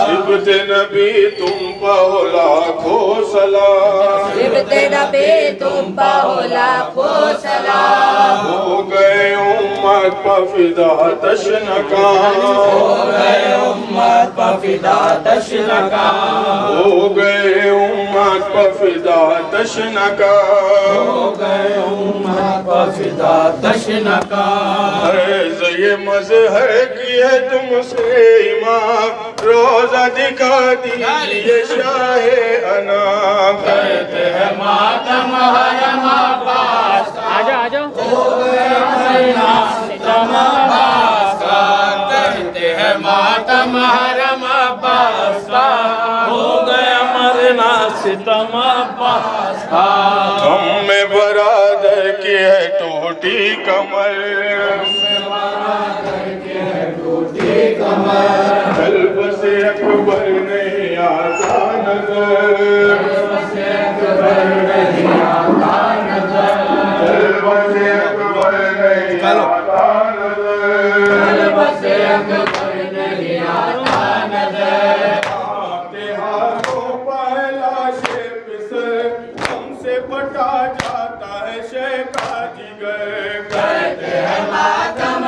सिबते नबी तुम पाओ लाखों सलाम, सिबते नबी तुम पाओ लाखों सलाम, हो गए उम्मत पर फिदा तशनका, हो गए उम्मत पर फिदा तशनका, हो गए उम्मत पर फिदा तशनका, हो गए उम्मत पर फिदा तशनका, अर्ज़ ये मज़हर की है तुमसे इमाम, रोज़ा दिखा दीजिए शाहे अनाम, कहते हैं मातम हरम अब्बास का आजा आजा हो गया मरना सितम अब्बास का, कहते हैं मातम हरम अब्बास का हो गया मरना सितम अब्बास का, हम में बरादर की है टूटी कमर, कल्ब से अकबर नहीं आता नजर, कल्ब से अकबर नहीं आता नजर, आते हाथों पहला शेप से हमसे पटा जाता है शेखा जिगर, कहते हैं मातम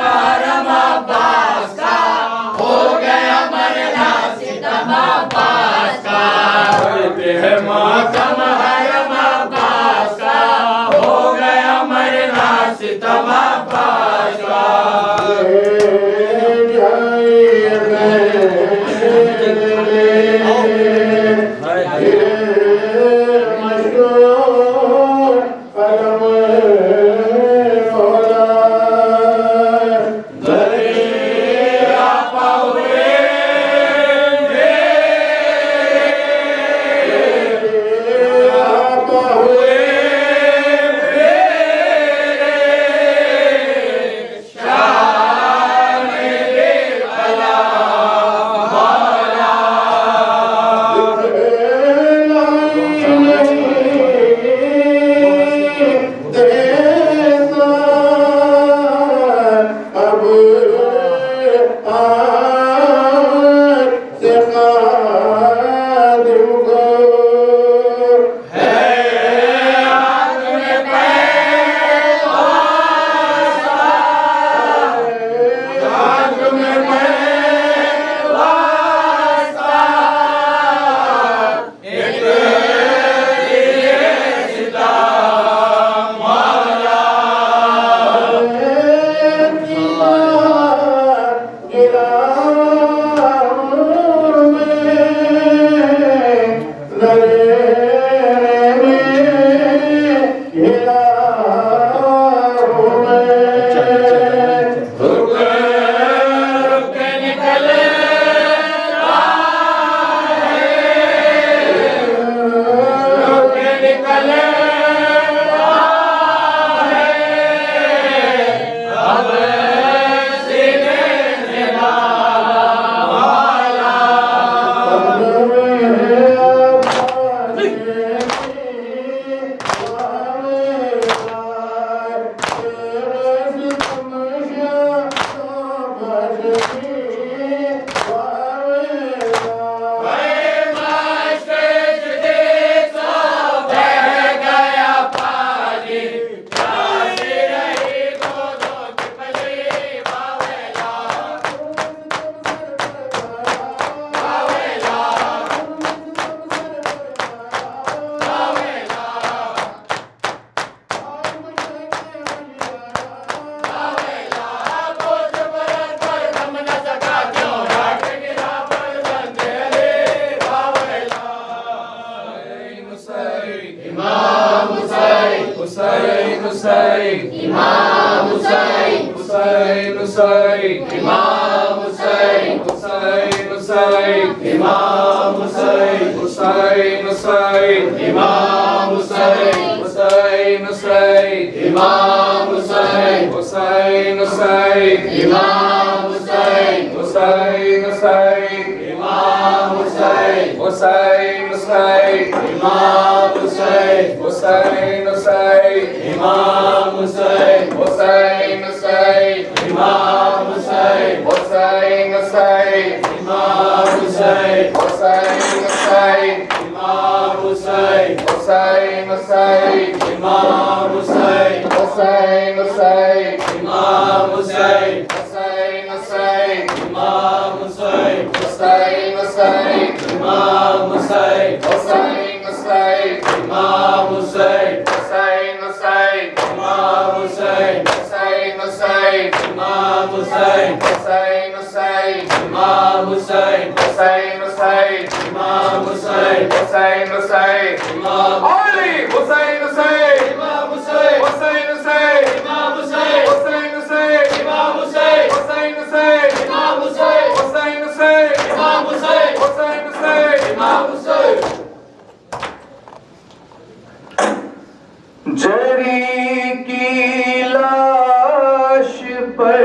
जरी की लाश पर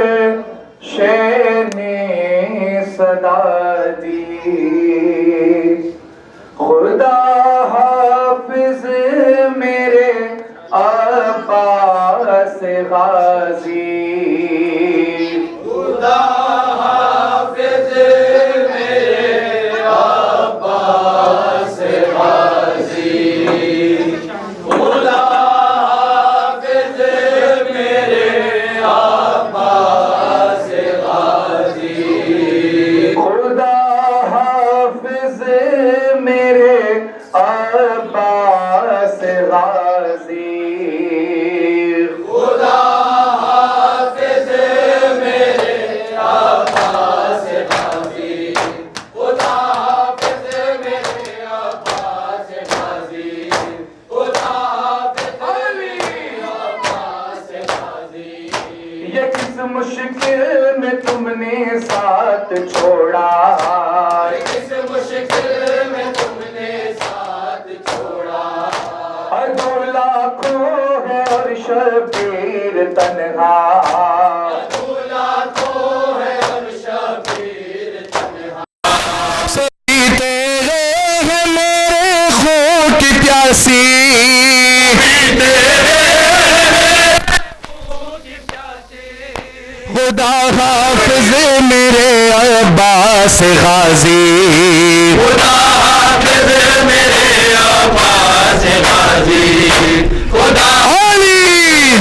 शेर ने सदा दी, खुदा हाफिज मेरे अब्बास गाजी, खुदा हाफिज मेरे अब्बास गाजी, खुदा हाफिज मेरे अब्बास गाजी, खुदा हाफिज मेरे अब्बास गाजी, खुदा हाफिज मेरे अब्बास गाजी, खुदा हाफिज मेरे अब्बास गाजी, खुदा हाफिज मेरे अब्बास गाजी। ये किस मुश्किल में तुमने साथ छोड़ा, किस मुश्किल में तुमने साथ छोड़ा, दो लाखों है और शबीर तन्हा, दो लाखों है और शबीर तन्हा, सभी तेरे हैं मेरे खून की प्यासी, खुदा हाफिज हाफिज मेरे अब्बास गाजी, खुदा हाफिज मेरे अब्बास गाजी, खुदा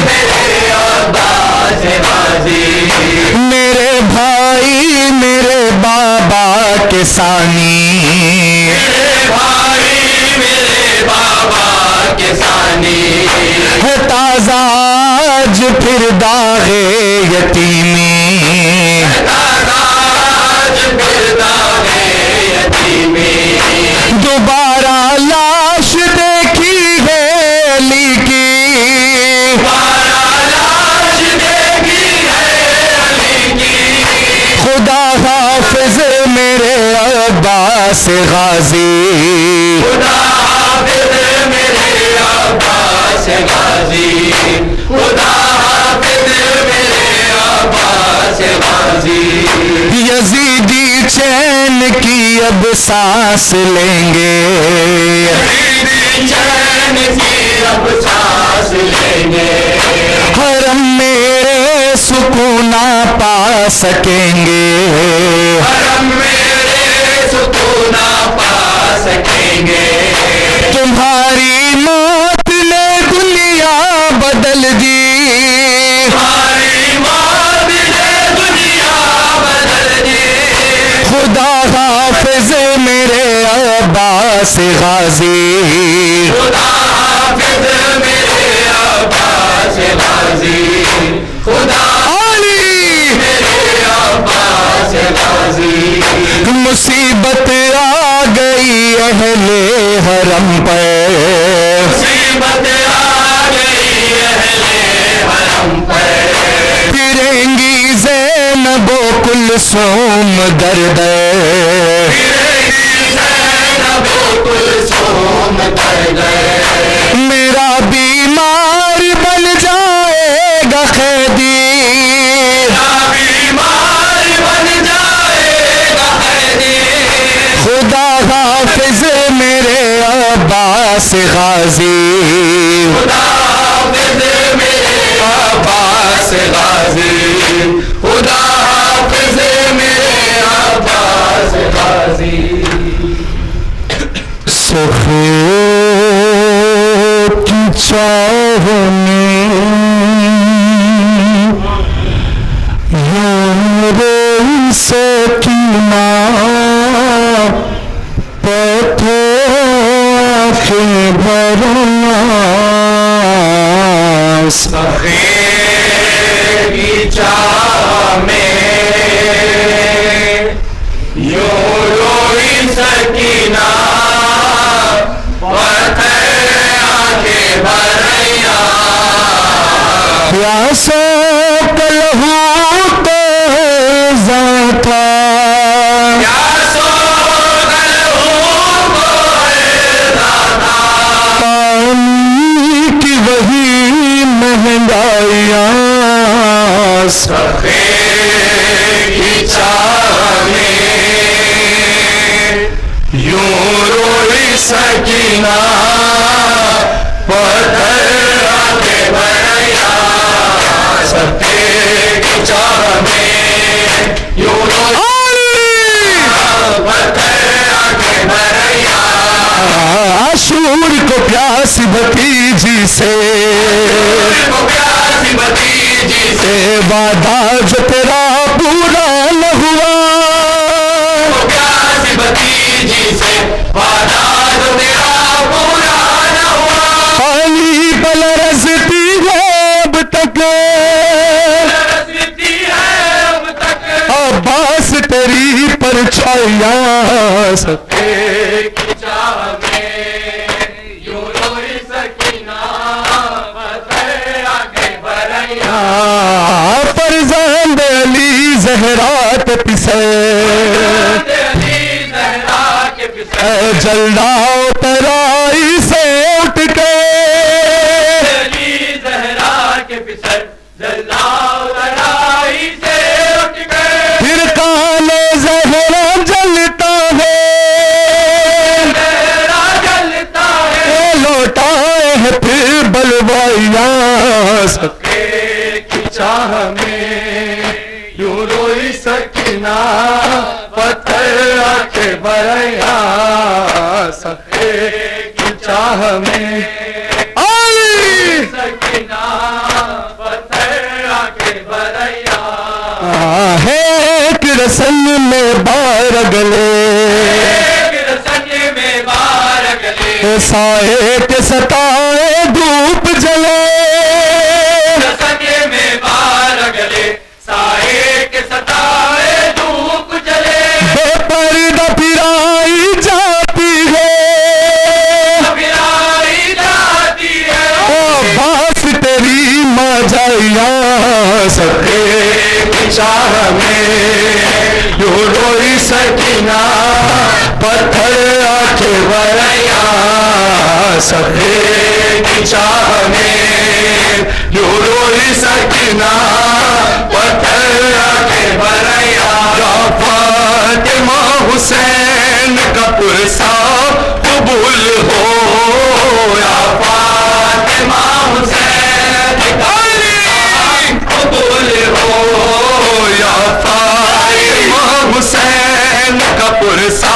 मेरे अब्बास गाजी। मेरे भाई मेरे बाबा के सानी, मेरे भाई मेरे बाबा के सानी, है ताजा आज फिर दागे यतीमी, आज फिर दागे यतीमी। दोबारा लाश देखी है अली की, दोबारा लाश देखी है अली की। खुदा हाफिज मेरे अब्बास गाजी, खुदा हाफिज मेरे अब्बास गाजी, खुदा हाफिज मेरे अब्बास गाजी। यजीदी चैन की अब सांस लेंगे, चैन की अब सांस लेंगे। हरम मेरे सुकूना पा सकेंगे, हरम मेरे सुकूना पा सकेंगे। तुम्हारी मौत ने दुनिया बदल दी, तुम्हारी मौत ने दुनिया बदल दी। खुदा हाफिज मेरे अब्बास गाजी, खुदा हाफिज मेरे अब्बास गाजी, खुदा मेरे अब्बास गाजी। मुसीबत आ गई अहले हरम पर, मुसीबत आ गई अहले हरम पर। फिरेंगी ज़ैनबो कुलसूम दर दर, मेरा बीमार बन जाएगा कैदी, बीमार बन जाएगा कैदी। खुदा हाफिज मेरे अब्बास गाजी, खुदा हाफिज मेरे अब्बास गाजी, खुदा हाफिज मेरे अब्बास गाजी। सफेद की चाह में यारे सकीना पथे के बरनास, सफेद की चाह में यूं रोई सकीना, प्यासो कलहू तो ज़ाता, पानी की वही महंगाइयाँ, की चाह में यूं रोई सकीना, पत्थर आके भरैया। सफेद की चाह में यूं रोई पत्थर आके भरैया। आशूर को प्यास भतीजी से, प्यासी भतीजी से वादा जो तेरा पूरा न हुआ, प्यासी भतीजी से वादा जो तेरा पूरा न हुआ। खाली पल रसती है अब तक, रसती है अब तक। अब्बास तेरी परछाइयाँ, सफेद की चाह में यूं रोई सकीना, पत्थर आके भरैया। फरज़ांद अली ज़हरात पिसे, जलदाओ तराई से उठ के, फिर काले ज़हरा जलता है, लौटाए है फिर बलवाइयाँ। की चाह में यूं रोई सकीना पत्थर आके बरैया सके की चाह में अली सकीना पत्थर आके बरैया है एक रसन में बार गले साए के सताए धूप जले सके में बार गले साए के सताए धूप जले बेपर्दा फिराई जाती है फिराई जाती है ओ बास तेरी मजाइया सके की चाह में यो रोई सकीना पत्थर आके बरैया सके की चाह में यो रोई सकीना पत्थर आके बरैया फातिमा हुसैन का पुरसा कबूल हो या फातिमा हुसैन कबूल हो या फातिमा हुसैन का पुरसा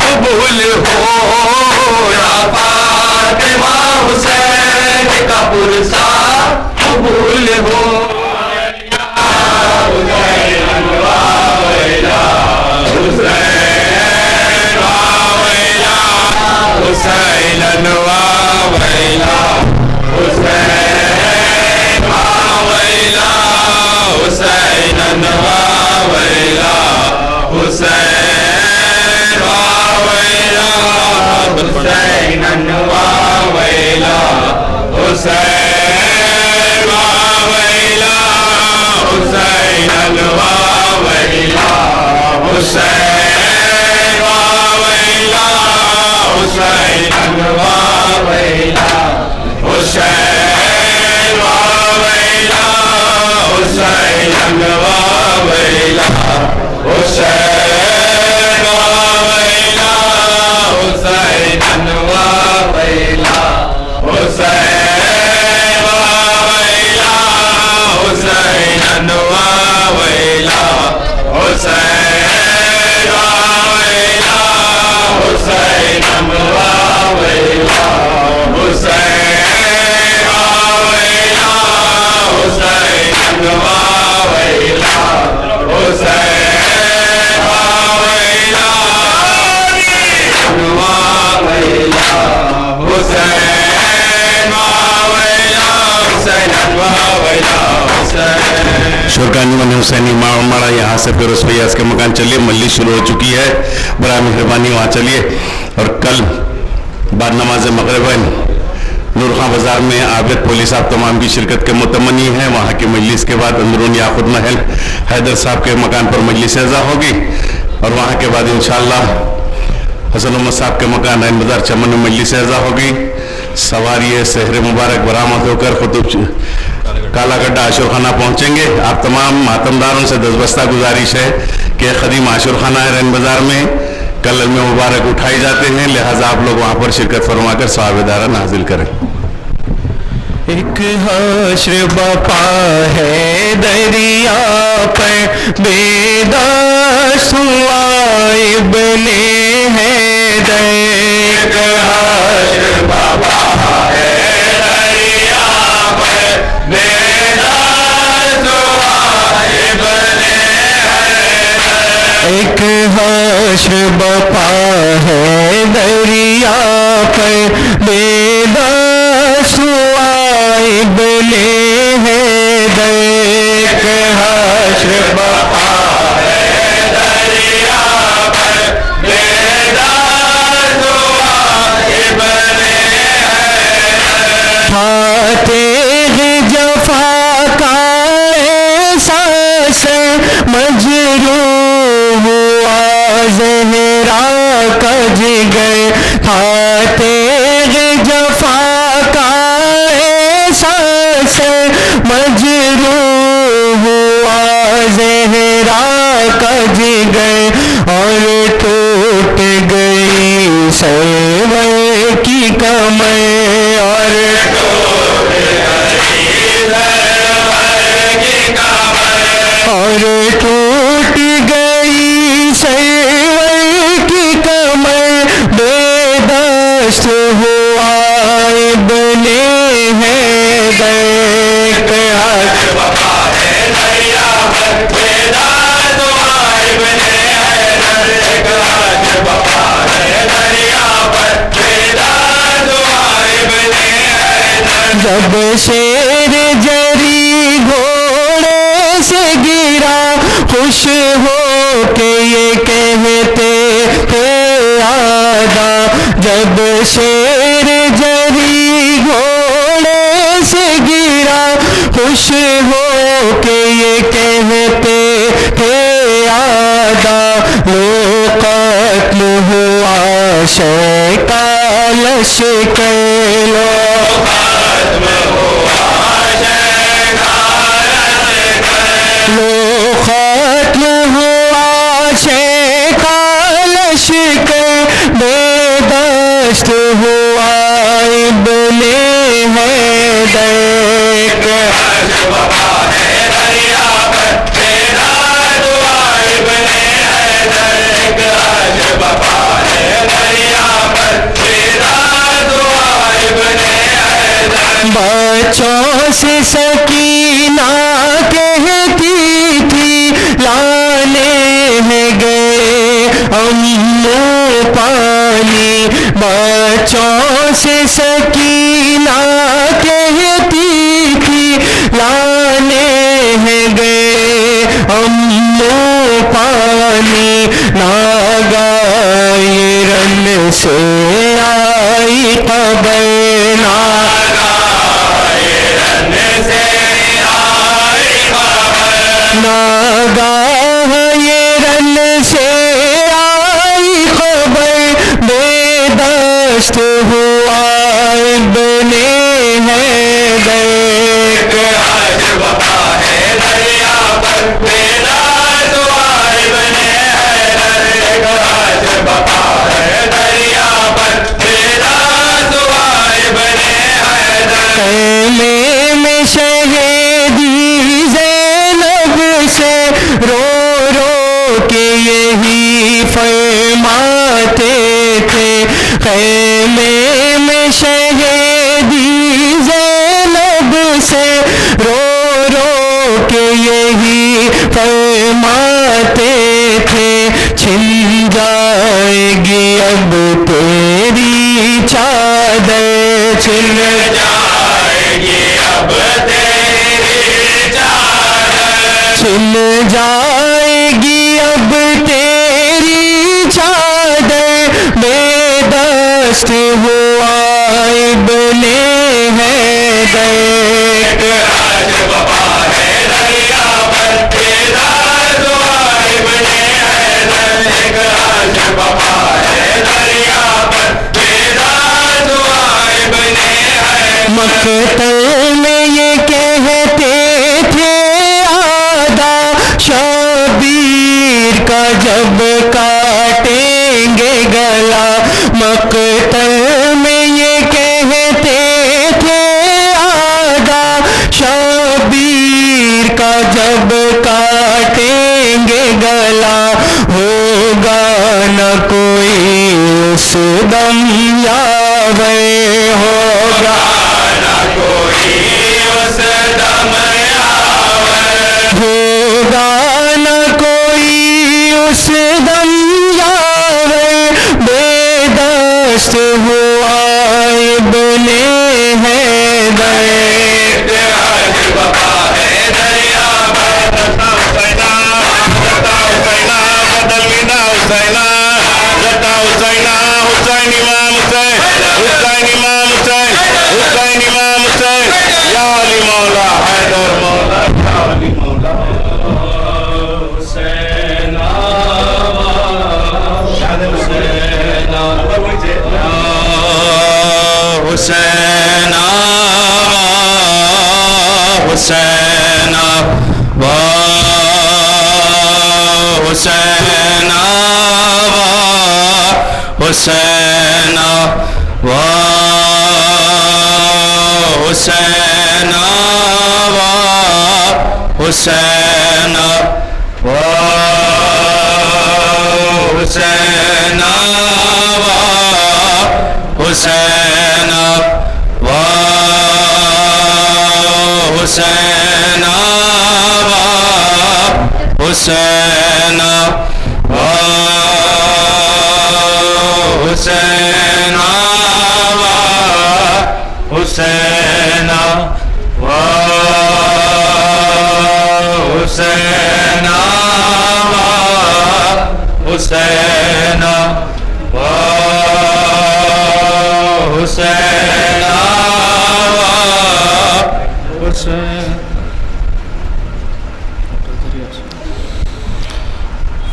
कबूल हो या फातिमा हुसैन का पुरसा कबूल हो हुसैनी माड़ा यहाँ से फिर उस फैयाज के मकान चलिए, मल्ली शुरू हो चुकी है, बड़ा मेहरबानी वहाँ चलिए। और कल बाद नमाज मगरिब नूर खां बाजार में आबिद पुलिस साहब तमाम की शिरकत के मुतमनी हैं। वहाँ की मजलिस के बाद अंदरून याकुत महल हैदर साहब के मकान पर मजलिस अज़ा होगी और वहाँ के बाद इंशाअल्लाह हसन मोहम्मद साहब के मकान रैन बाजार चमन में मजलिस अज़ा होगी। सवारी सहर मुबारक बरामद होकर खुतुब काला गड्ढा आशुर खाना पहुँचेंगे। आप तमाम मातमदारों से दसबस्ता गुजारिश है कि खदीम आशुर खाना है रैन बाजार में कल में मुबारक उठाई जाते हैं, लिहाजा आप लोग वहाँ पर शिरकत फरमाकर सवाबेदारा नाजिल करें। एक हश्र बपा है दरिया पर बेदास इब्ने हैदर, एक हश्र बपा है दरिया पर बेदास इब्ने हैदर, एक हश्र बपा है दरिया पर बेदास इब्ने हैदर, एक हश्र बपा है दरिया पर बेदास इब्ने हैदर, खाते हैं जफा का एहसास मजरूह हुआ ज़हरा का जिगर, खाते हैं जफा का एहसास मजरूह हुआ ज़हरा का जिगर, और टूट गई सरवर की कमर, और टूट गई सरवर की कमर, और टूट खुश हो के ये कहते थे आदा, जब शेर जरी घोड़े से गिरा, खुश हो के ये कहते थे आदा, लो कत्ल हुआ शय का लश्कर, लो खत्म हुआ शय का लश्कर, लो खत्म हुआ शय का लश्कर, बेदस्त हुआ इब्ने हैदर, बच्चों से सकीना कहती थी लाने हैं गए अम्मू पानी, बच्चों से सकीना कहती थी लाने हैं गए अम्मू पानी, नागाए रन से आई खबर, नागाह ये रन से आई खबर, बेदस्त हुआ इब्ने हैदर, आज वफा है दरिया पर, बेदस्त हुआ इब्ने हैदर, आज वफा है दरिया पर, बेदस्त हुआ इब्ने हैदर, खेमे में शहीदी से रो रो के यही फरमाते थे, खेमे में शहीदी ज़ैनब से रो रो के यही फरमाते थे, छिन जाएगी अब तेरी चादर, छिन जाएगी अब तेरी चादर, छिन जाएगी अब तेरी चादर, बेदस्त हुआ इब्ने हैदर, आज वफा है दरिया पर, बेदस्त हुआ इब्ने हैदर, आज वफा है दरिया पर, बेदस्त हुआ इब्ने हैदर, मकतल में ये कहते थे आदा, शबीर का जब काटेंगे गला, मकतल में ये कहते थे आदा, शबीर का जब काटेंगे गला, होगा न कोई उस दम यावर, होगा न कोई उस दम यावर, होगा न कोई उस दम यावर, बेदस्त हुआ इब्ने हैदर, आज वफा है दरिया पर, हुसैना हुसैना बदल बिना हुसैना, हुसैना हुसैन इमाम हुसैन, हुसैन इमाम हुसैन, हुसैन इमाम हुसैन, या अली मौला हैदर मौला, या अली मौला हुसैना, हुसैना हुसैना वाह हुसैना वाह हुसैना वाह हुसैना वाह हुसैना वाह हुसैना वाह हुसैना वाह हुसैना वाह हुसैना वाह हुसैना वाह हुसैना वाह हुसैना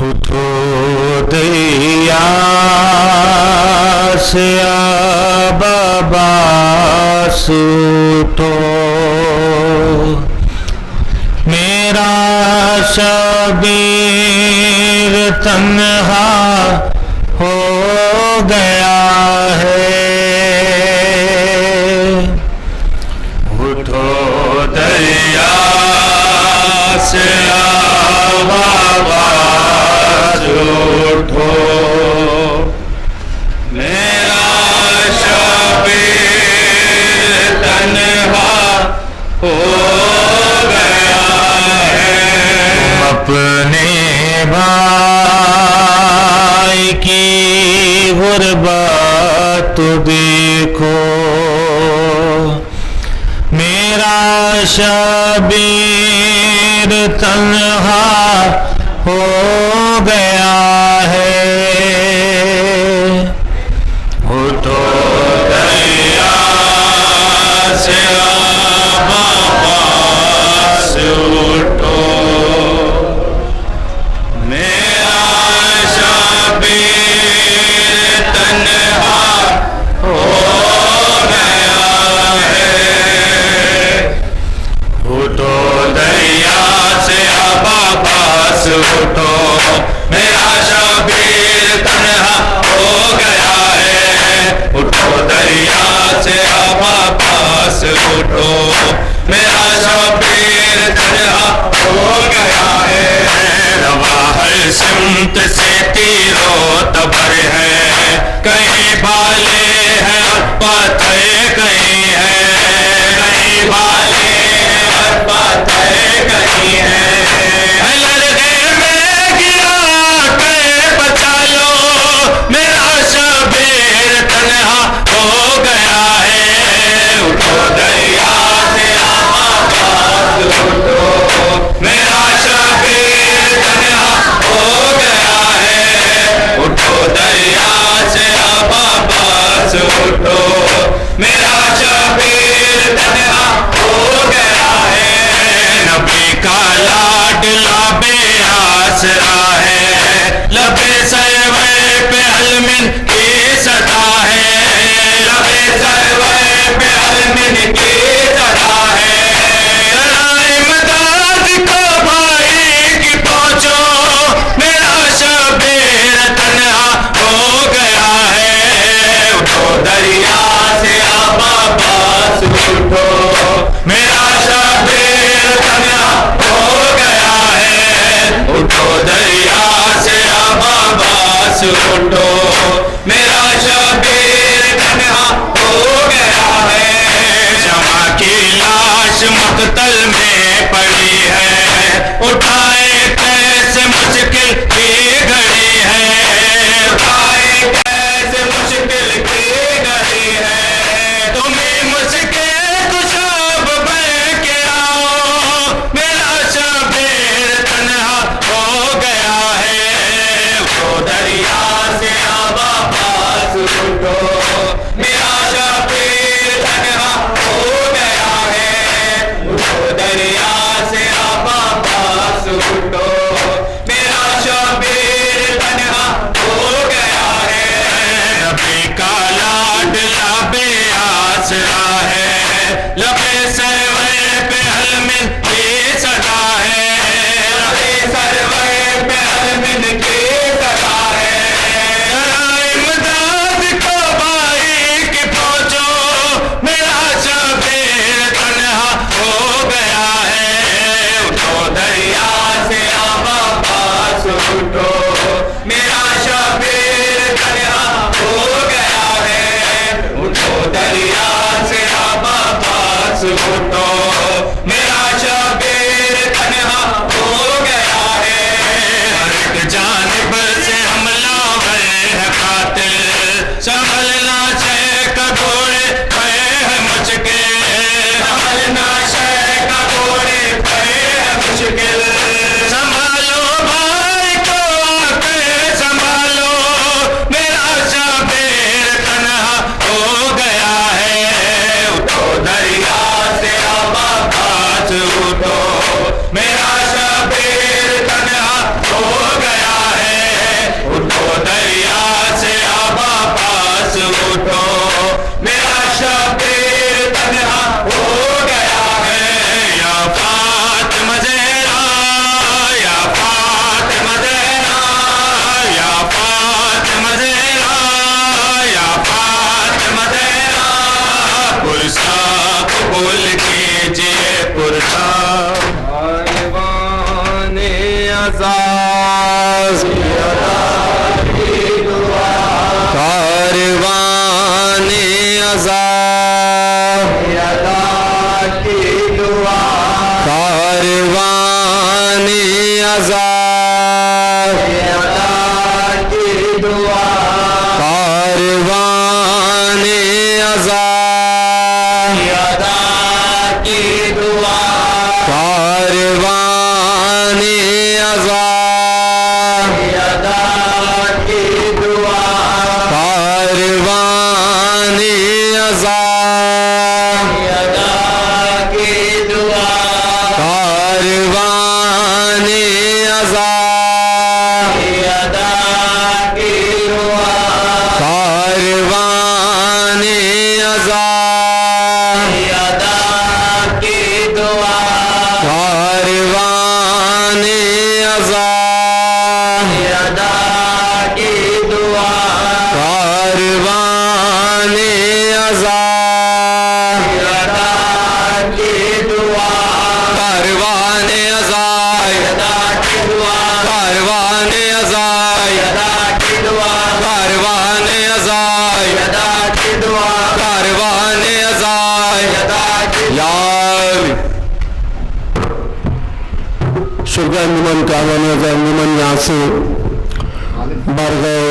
उठो दैया से बाबा सूटो, मेरा शबीर तन्हा हो गया है। उठो दैया से बाबा उठो, मेरा शबीर तन्हा हो गया है। अपने भाई की गुर्बत देखो, मेरा शबीर तन्हा हो गया है। उठो दैया से बाबा से उठो, मेरा शबीर तन्हा हो गया है। उठो दैया से बाबा से उठो, मेरा शबीर तन्हा हो गया है। उठो दैया से बाबा से उठो, मेरा शबीर तन्हा हो गया है। रवा हर सिमत से तीरो तबर है, कहीं भाले हैं और पाथे कहीं है, कहीं भाले हैं और पाथे कहीं है। लड़के में गिरा के बचा लो, मेरा शबीर तन्हा हो गया है। उठो दैया से बाबा उठो, मेरा शबीर तन्हा हो गया है। उठो दैया से बाबा उठो, मेरा शबीर तन्हा हो गया है। नबी का लाडला बेआसरा है, लबे सरवे पे अलमिन की सदा है, लबे सरवे पे अलमिन की सदा है। लड़ाई मदद को भाई की पहुंचो, मेरा शबीर तन्हा हो गया है। उठो दरिया से बाबा उठो, मेरा शबीर तन्हा हो गया है। उठो दरिया से बाबा उठो, मेरा शबीर तन्हा हो गया है। जमा की लाश मकतल में पड़ी है, उठाए कैसे मुश्किल की घड़ी है, उठाए कैसे मुश्किल की घड़ी है। तुम्हें मुश्किल कुशाब बन के आओ, मेरा शबीर तन्हा हो गया है। उठो दरिया से बाबा उठो, मेरा शबीर तन्हा हो गया है। अंजुमन का अंजुमन यहाँ से बारगाह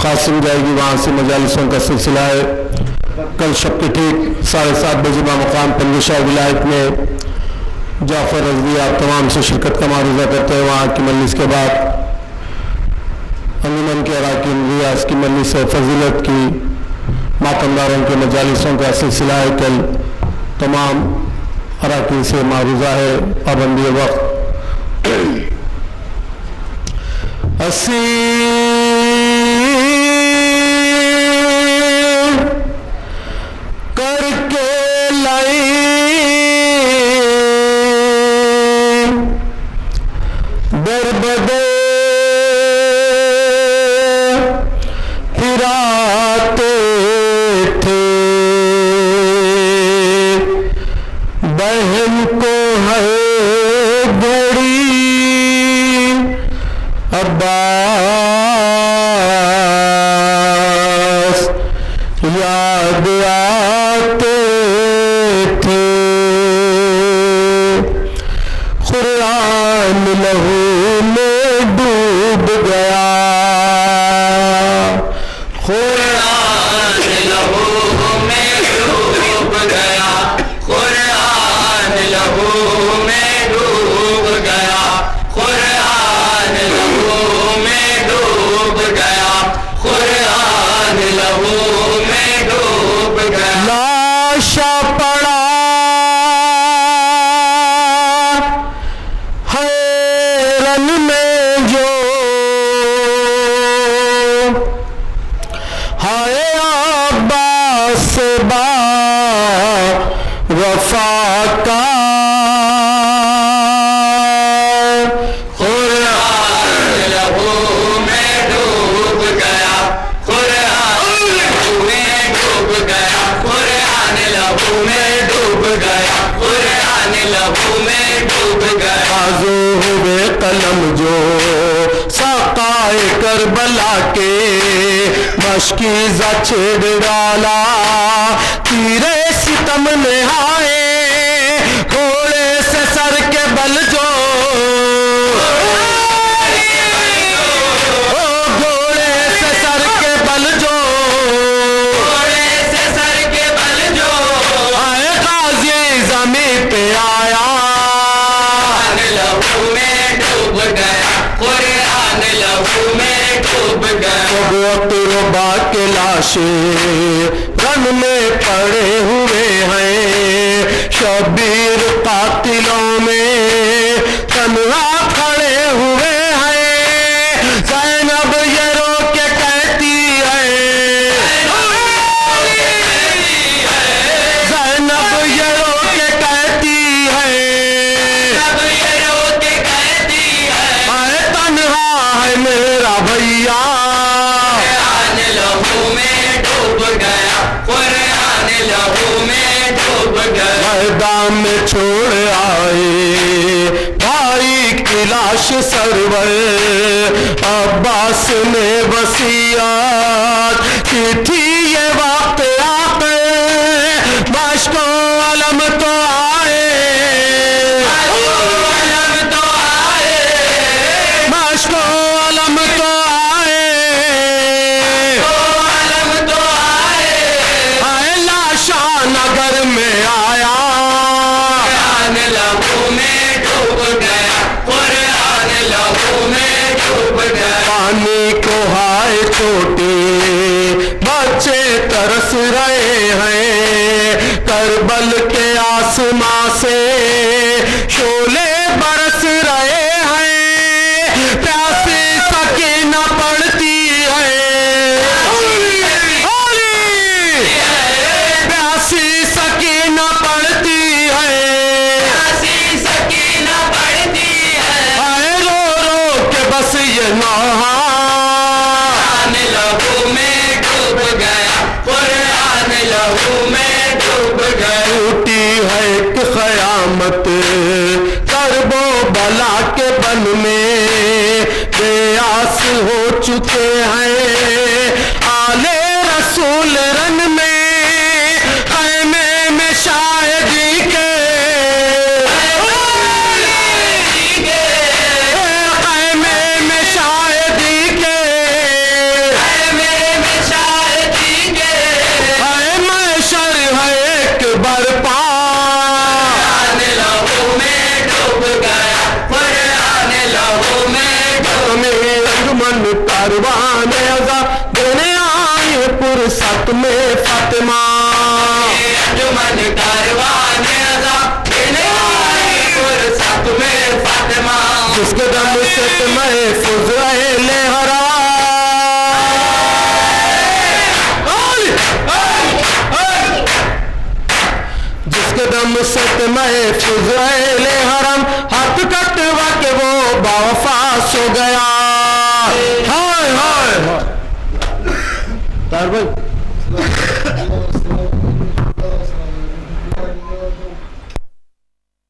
क़ासिम जाएगी, वहाँ से मजालिसों का सिलसिला है। कल शब के ठीक 7:30 बजे बामकाम पंजशाह विलायत में जाफ़र रज़वी आप तमाम से शिरकत का मारूज़ा करते हैं। वहाँ की मजलिस के बाद अंजुमन के अराकीन रियाज की मजलिस फजीलत की मातमदारों के मजालिसों का सिलसिला है। कल तमाम अराकीन से मारूज़ा है। पाबंदी वक्त असी करके लाई बरबदे फिराते थे, बहन को है घड़ी अब्बास याद आते थे। कुरान लहू में डूब गया, कुरान लहू में डूब गया, कुरान लहू में डूब गया, कुरान लहू में डूब गया, कुरान लहू में डूब गया। लाशा पड़ा है रन में जो, हाय अब्बास बा वफा का, कुरान लहू में डूब गया, कुरान लहू में डूब गया, कुरान लहू में डूब गया, कुरान लहू में डूब गया। बाजो हुए कलम जो सकाए करबला के, मशकीज़ा छेड़ डाला तीरे सितम ने आए, घोड़े से सर के बल जो, ओ घोड़े से सर के बल जो, घोड़े से सर के बल जो, आए गाज़ी ज़मीन पे आया, कुरान लहू में डूब गया, कुरान लहू में डूब गया। रुबा के लाशे रन में पड़े हुए हैं, शबीर कातिलों में तन्हा खड़े हुए हैं। ज़ैनब ये रो के कहती है, ज़ैनब ये रो के कहती है, अब ये रो के कहती है, आए तन्हा है मेरा भैया, कुरान लहू में डूब गया, कुरान लहू में डूब गया। मैदान में छोड़ आए भाई की लाश सरवर, अब्बास ने वसीयत की थी ये वाक़या पे, मश्को अलम तो आए, अलम तो आए, मश्को अलम तो आए, अलम तो आए, आए लाशा नगर में आया, कुरान लहू में डूब गया, कुरान लहू में डूब गया। पानी को हाय छोटे बच्चे तरस रहे हैं, करबल के आसमां से शोले बरस रहे हैं, प्यासी सकीना पड़ती है, प्यासी सकीना पड़ती है, हंसी सकीना पड़ती है, आए रो रो के बस ये नहा, कुरान लहू में डूब गया, कुरान लहू में डूब गया। टूटी है एक क़यामत करबो बला के बन में, बेआस हो चुके हैं आले रसूल रन में, खैमे में शायदी के कारवाने अज़ा देने आई पुरसत में फातिमा। अंजुमन कारवाने अज़ा देने आई पुरसत में फातिमा। जिसके दम से महफूज अहले हराम, जिसके दम से महफूज अहले हरम, हाथ कटवा के वो बावफा सो गया। हाय हाय तार भाई